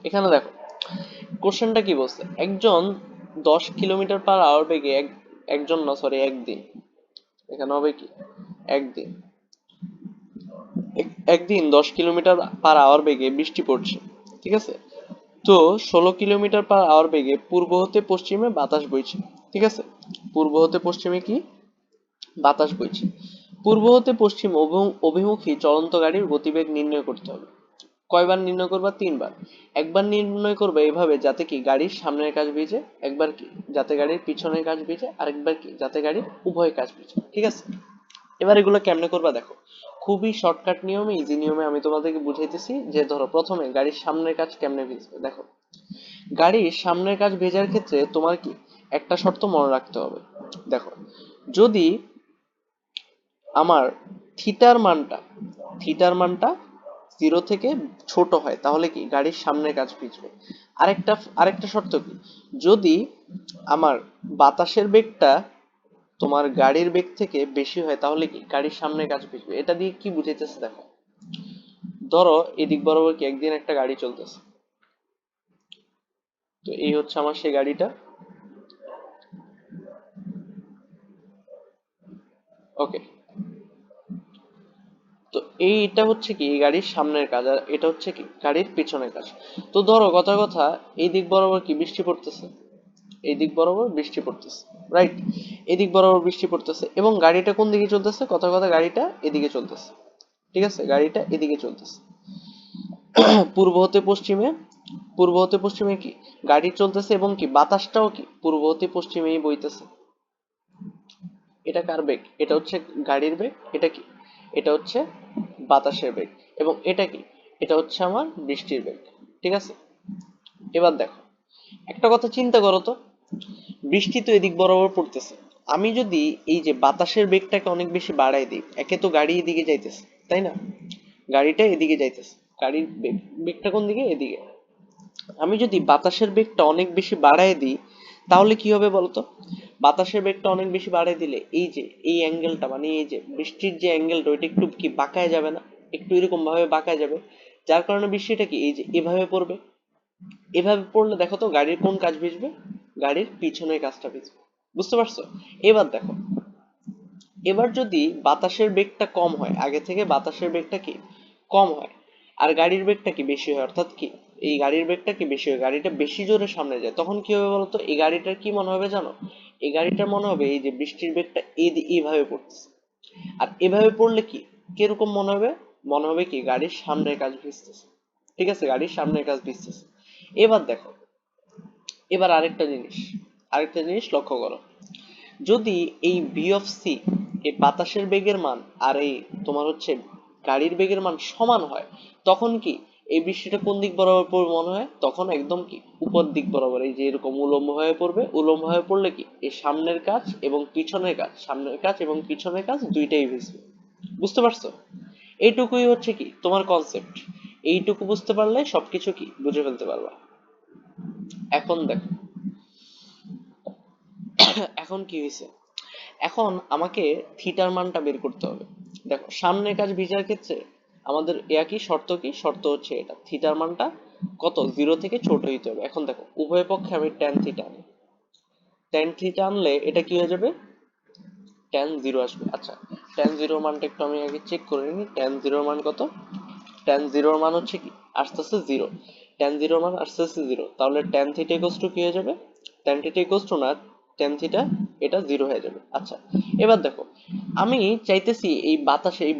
[SPEAKER 1] এখানে দেখো, কোশ্চেনটা কি বলছে, একজন 10 কিলোমিটার পার আওয়ার বেগে একজন না সরি একদিন, এখানে হবে কি একদিন, একদিন 10 কিলোমিটার পার আওয়ার বেগে বৃষ্টি পড়ছে, ঠিক আছে। তো 16 কিলোমিটার পার আওয়ার বেগে পূর্ব হতে পশ্চিমে বাতাস বইছে, ঠিক আছে। পূর্ব হতে পশ্চিমে কি বাতাস বইছে। পূর্ব হতে পশ্চিম অভিমুখী চলন্ত গাড়ির গতিবেগ নির্ণয় করতে হবে। কয়বার নির্ণয় করবা, 3বার। একবার নির্ণয় করবে এভাবে যাতে কি গাড়ির সামনের কাচ ভিজে, একবার কি যাতে গাড়ির পিছনের কাচ ভিজে, আরেকবার কি যাতে গাড়ির উভয় কাচ ভিজে, ঠিক আছে। এবার এগুলো কেমনে করবা দেখো, খুবই শর্টকাট নিয়মে, ইজি নিয়মে আমি তোমাদেরকে বুঝাইতেছি। যে ধরো প্রথমে গাড়ির সামনের কাচ কেমনে ভিজবে দেখো। গাড়ির সামনের কাচ ভেজার ক্ষেত্রে তোমার কি একটা শর্ত মনে রাখতে হবে। দেখো, যদি আমার থিটার মানটা থিটার মানটা 0 থেকে ছোট হয় তাহলে কি গাড়ির সামনের কাচ ভিজবে। আরেকটা আরেকটা শর্ত কি, যদি আমার বাতাসের বেগটা তোমার গাড়ির বেগ থেকে বেশি হয় তাহলে কি গাড়ির সামনের কাচ ভিজবে। এটা দিয়ে কি বুঝাইতেছে দেখো, ধরো এদিক বরাবর কি একদিন একটা গাড়ি চলতেছে, তো এই হচ্ছে আমার সেই গাড়িটা, ওকে। তো এইটা হচ্ছে কি এই গাড়ির সামনের কাজ, আর এটা হচ্ছে কি গাড়ির পিছনের কাজ। তো ধরো কথার কথা, এই দিক বরাবর কি বৃষ্টি পড়তেছে, এই দিক বরাবর বৃষ্টি পড়তেছে, রাইট। এদিক বরাবর বৃষ্টি পড়তেছে এবং গাড়িটা কোন দিকে চলতেছে, কথার কথা গাড়িটা এদিকে চলতেছে, ঠিক আছে, গাড়িটা এদিকে চলতেছে। পূর্ব হতে পশ্চিমে, পূর্ব হতে পশ্চিমে কি গাড়ি চলতেছে এবং কি বাতাসটাও কি পূর্ব হতে পশ্চিমেই বইতেছে। এটা কার বেগ, এটা হচ্ছে গাড়ির বেগ, এটা কি এটা হচ্ছে বাতাসের বেগ, এবং এটা কি এটা হচ্ছে আমার বৃষ্টির বেগ, ঠিক আছে। এবার দেখো, একটা কথা চিন্তা করো তো, বৃষ্টি তো এদিক বরাবর পড়তেছে, আমি যদি এই যে বাতাসের বেগটাকে অনেক বেশি বাড়াই দিই, একে তো গাড়ি এদিকে যাইতেছে, তাই না, গাড়িটা এদিকে যাইতেছে, গাড়ির বেগটা কোন দিকে, এদিকে। আমি যদি বাতাসের বেগটা অনেক বেশি বাড়ায় দিই তাহলে কি হবে বলতো। বাতাসের বেগটা অনেক বেশি বাড়ায় দিলে এই যে এই অ্যাঙ্গেলটা, মানে এই যে বৃষ্টির যে অ্যাঙ্গেলটা, ওইটা একটু কি বাঁকায় যাবে না, একটু এরকম ভাবে বাঁকায় যাবে, যার কারণে বৃষ্টিটা কি এই যে এভাবে পড়বে। এভাবে পড়লে দেখো তো গাড়ির কোন কাজ ভিজবে, গাড়ির পিছনের কাজটা ভিজবে, বুঝতে পারছো। এবার দেখো, এবার যদি বাতাসের বেগটা কম হয়, আগে থেকে বাতাসের বেগটা কি কম হয়, আর গাড়ির বেগটা কি বেশি হয়, অর্থাৎ কি এই গাড়ির বেগটা কি বেশি হয়, গাড়িটা বেশি জোরে সামনে যায়, তখন কি হবে বলতো, এই গাড়িটার কি মনে হবে জানো, এই গাড়িটার মনে হবে এই যে বৃষ্টির বেগটা এইভাবে পড়ছে। আর এভাবে পড়লে কি কিরকম মনে হবে, মনে হবে কি গাড়ির সামনের কাজ ভিজতেছে, ঠিক আছে, গাড়ির সামনের কাজ ভিজতেছে। এবার দেখো, এবার আরেকটা জিনিস লক্ষ্য করো, যদি এই ভি অফ সি, এই বাতাসের বেগের মান আর এই তোমার হচ্ছে গাড়ির বেগের মান সমান হয়, তখন কি এই বৃষ্টিটা কোন দিক বরাবর পড়বে মনে হয়, তখন একদম কি উপর দিক বরাবর, এই যে এরকম উলম্ব হয়ে পড়বে। উলম্ব হয়ে পড়লে কি এই সামনের কাজ এবং পিছনের কাজ, সামনের কাজ এবং পিছনের কাজ দুইটাই ভিজবে, বুঝতে পারছো। এইটুকুই হচ্ছে কি তোমার কনসেপ্ট, এইটুকু বুঝতে পারলে সবকিছু কি বুঝে ফেলতে পারবা। এখন দেখো, এখন কি হয়েছে, এখন আমাকে থিটার মানটা বের করতে হবে। দেখো, সামনের কাজ ভিজার ক্ষেত্রে আমাদের একই শর্ত, কি শর্ত হচ্ছে এটা, থিটার মানটা কত 0 থেকে ছোট হইতে হবে। এখন দেখো, উভয় পক্ষে আমি ট্যান থিটা আনি, ট্যান থিটা আনলে এটা কি হয়ে যাবে, ট্যান জিরো আসবে। আচ্ছা, ট্যান জিরোর মানটা একটু আমি আগে চেক করে নিই, ট্যান জিরোর মান কত, ট্যান জিরোর মান হচ্ছে কি আসতেছে 0। tan 0 মান আসতেছে 0, তাহলে tan থিটা ইকুয়ালস টু কি হয়ে যাবে? tan থিটা ইকুয়ালস টু না, tan থিটা এটা 0 হয়ে যাবে। আচ্ছা, এবার দেখো, আমি চাইতেছি এই বাতাসে এই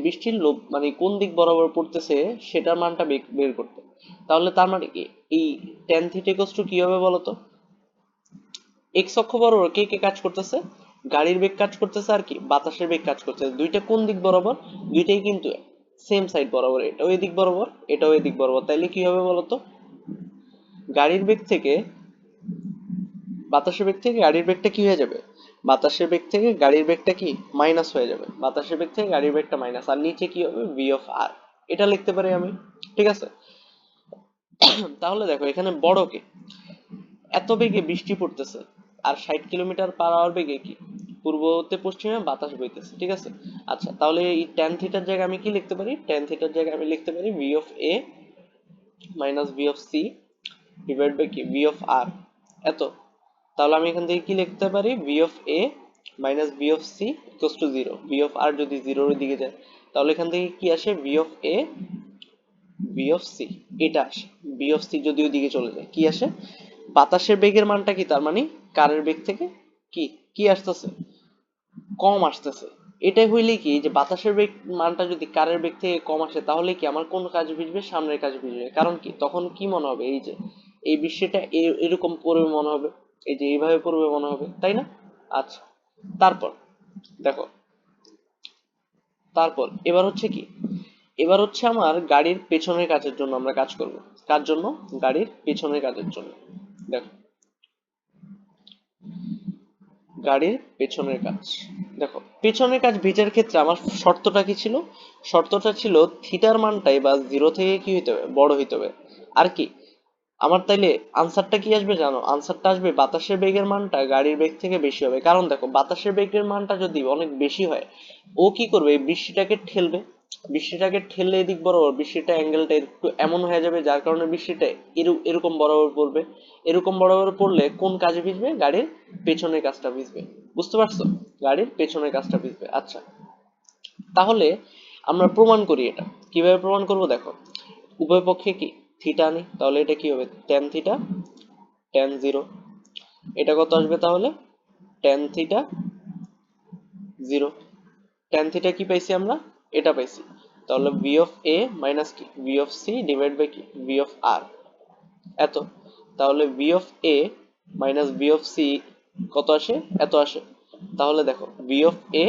[SPEAKER 1] বৃষ্টির লোভ মানে কোন দিক বরাবর পড়তেছে সেটার মানটা বের করতে। তাহলে তার মানে কি এই tan থিটা ইকুয়ালস টু কি হবে বলতো? এক্স অক্ষ বরাবর কে কে কাজ করতেছে? গাড়ির বেগ কাজ করতেছে আর কি বাতাসের বেগ কাজ করতেছে। দুইটা কোন দিক বরাবর? দুইটাই কিন্তু সেম সাইড বরাবর, এটাও এদিক বরাবর এটাও এদিক বরাবর। তাইলে কি হবে বলতো? গাড়ির বেগ থেকে বাতাসের বেগ থেকে গাড়ির বেগটা কি হয়ে যাবে? বাতাসের বেগ থেকে গাড়ির বেগটা কি মাইনাস হয়ে যাবে। বাতাসের বেগ থেকে গাড়ির বেগটা মাইনাস, আর নিচে কি হবে? ভি অফ আর। এটা লিখতে পারি আমি, ঠিক আছে? তাহলে দেখো এখানে বড় কে? এত বেগে বৃষ্টি পড়তেছে, আর 60 কিলোমিটার পার আওয়ার বেগে কি পূর্ব হতে পশ্চিমে বাতাস বইতেছে, ঠিক আছে? আচ্ছা, তাহলে এই ট্যান থিটার জায়গায় আমি কি লিখতে পারি? ট্যান থিটার জায়গায় আমি লিখতে পারি V of A minus V of C divide by কি ভি অফ আর। এত, তাহলে আমি এখান থেকে কি লিখতে পারি? V of A minus V of C equals to 0। V of R যদি 0 এর দিকে যায়, তাহলে এখান থেকে কি আসে? V of A V of C, এটা আসে। ভি অফ সি যদি ওইদিকে চলে যায় কি আসে? বাতাসের বেগের মানটা কি, তার মানে কারের বেগ থেকে কি কি আসতেছে? কম আসতেছে। এটাই হইলে কি যে বাতাসের বেগ মানটা যদি কারের বেগ থেকে কম আসে, তাহলে কি আমার কোন কাজ বুঝবে? সামনের কাজ বুঝবে। কারণ কি তখন কি মনে হবে? এই যে এই বৃষ্টিটা এরকম পড়বে মনে হবে, এই যে এইভাবে পড়বে মনে হবে, তাই না? আচ্ছা, তারপর দেখো, তারপর এবার হচ্ছে কি, এবার হচ্ছে আমার গাড়ির পেছনের কাজের জন্য আমরা কাজ করব। কার জন্য? গাড়ির পেছনের কাজের জন্য। দেখো, গাড়ির পেছনের কাজ। দেখো, পেছনের কাজ ভেজার ক্ষেত্রে আমার শর্তটা কি ছিল? শর্তটা ছিল থিটার মানটাই বা 0 থেকে কি হইতে হবে? বড় হইতে হবে। আর কি আমার তাইলে আনসারটা কি আসবে জানো? আনসারটা আসবে বাতাসের বেগের মানটা গাড়ির বেগ থেকে বেশি হবে। কারণ দেখো, বাতাসের বেগের মানটা যদি অনেক বেশি হয়, ও কি করবে? এই বৃষ্টিটাকে ঠেলবে। বৃষ্টিটাকে ঠেললে এদিক বরাবর বৃষ্টিটা অ্যাঙ্গেলটা একটু এমন হয়ে যাবে, যার কারণে বৃষ্টিটা এরকম বরাবর পড়বে। এরকম বরাবর পড়লে কোন কাজে ভিজবে? গাড়ির পেছনের কাজটা ভিজবে। বুঝতে পারছো? গাড়ির পেছনের কাজটা ভিজবে। আচ্ছা, তাহলে আমরা প্রমাণ করি এটা। কিভাবে প্রমাণ করব দেখো, উভয় পক্ষে কি থিটা আনি, তাহলে এটা কি হবে? Tan theta tan 0। এটা কত আসবে তাহলে? Tan theta 0। ট্যান থিটা কি পাইছি আমরা? এটা পাইছি। তাহলে ভি অফ এ মাইনাস কি V of C divide by কি ভি অফ আর। এত, তাহলে V of A minus V of C কত আসে? এত আসে। তাহলে দেখো, V of A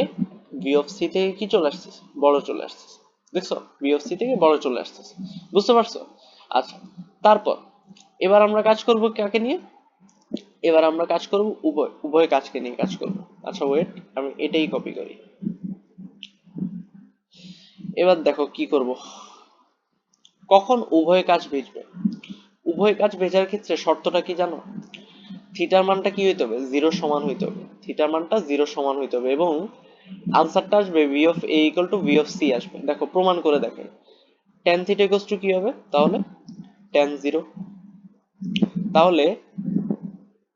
[SPEAKER 1] V of C থেকে কি চলে আসতেছে? বড় চলে আসতেছে। দেখছো, ভি অফ সি থেকে বড় চলে আসতেছে। বুঝতে পারছো? আচ্ছা, তারপর এবার আমরা কাজ করব কাকে নিয়ে? এবার আমরা কাজ করব উভয় উভয় কাজকে নিয়ে কাজ করব। আচ্ছা ওয়েট, আমি এটাই কপি করি। এবার দেখো কি করব। কখন উভয় কাজ ভিজবে? উভয় কাজ ভেজার ক্ষেত্রে শর্তটা কি জানো? থিটার মানটা কি হইতে হবে? 0 সমান হইতে হবে। থিটার মানটা 0 সমান হইতে হবে, এবং আনসারটা আসবে V of A equal to V of C আসবে। দেখো প্রমাণ করে দেখেন। ট্যান থিটা ইকুয়ালস টু কি হবে তাহলে? ট্যান 0। তাহলে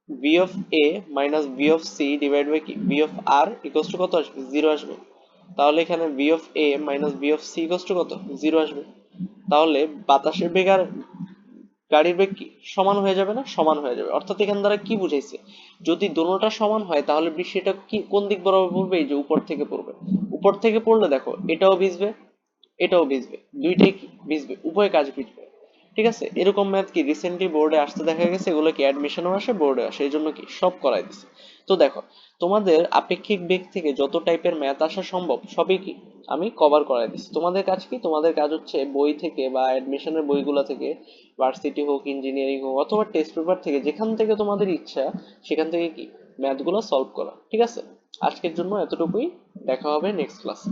[SPEAKER 1] V of A minus V of C divide by কি V of R equals to কত আসবে? 0 আসবে। তাহলে এখানে V of A minus V of C equals to কত? 0 আসবে। তাহলে বাতাসের বেগ আর গাড়ির বেগ কি সমান হয়ে যাবে না? সমান হয়ে যাবে। অর্থাৎ এখান দ্বারা কি বুঝাইছে? যদি দোনোটা সমান হয়, তাহলে বৃষ্টিটা কি কোন দিক বরাবর পড়বে? এই যে উপর থেকে পড়বে। উপর থেকে পড়লে দেখো এটাও ভিজবে, এটাও ভিজবে, দুইটাই কি ভিজবে, উভয় কাজ ভিজবে। ঠিক আছে? এরকম ম্যাথ কি রিসেন্টলি বোর্ডে আসতে দেখা গেছে। এগুলো কি অ্যাডমিশনও আসে, বোর্ডে আসে, এই জন্য কি সব করাই দিছে। তো দেখো, তোমাদের আপেক্ষিক বেগ থেকে যত টাইপের ম্যাথ আসা সম্ভব সবই কি আমি কভার করাই দিচ্ছি। তোমাদের কাজ কি? তোমাদের কাজ হচ্ছে বই থেকে বা অ্যাডমিশনের বইগুলো থেকে, ভার্সিটি হোক, ইঞ্জিনিয়ারিং হোক, অথবা টেস্ট পেপার থেকে, যেখান থেকে তোমাদের ইচ্ছা সেখান থেকে কি ম্যাথগুলো সলভ করা। ঠিক আছে? আজকের জন্য এতটুকুই। দেখা হবে নেক্সট ক্লাসে।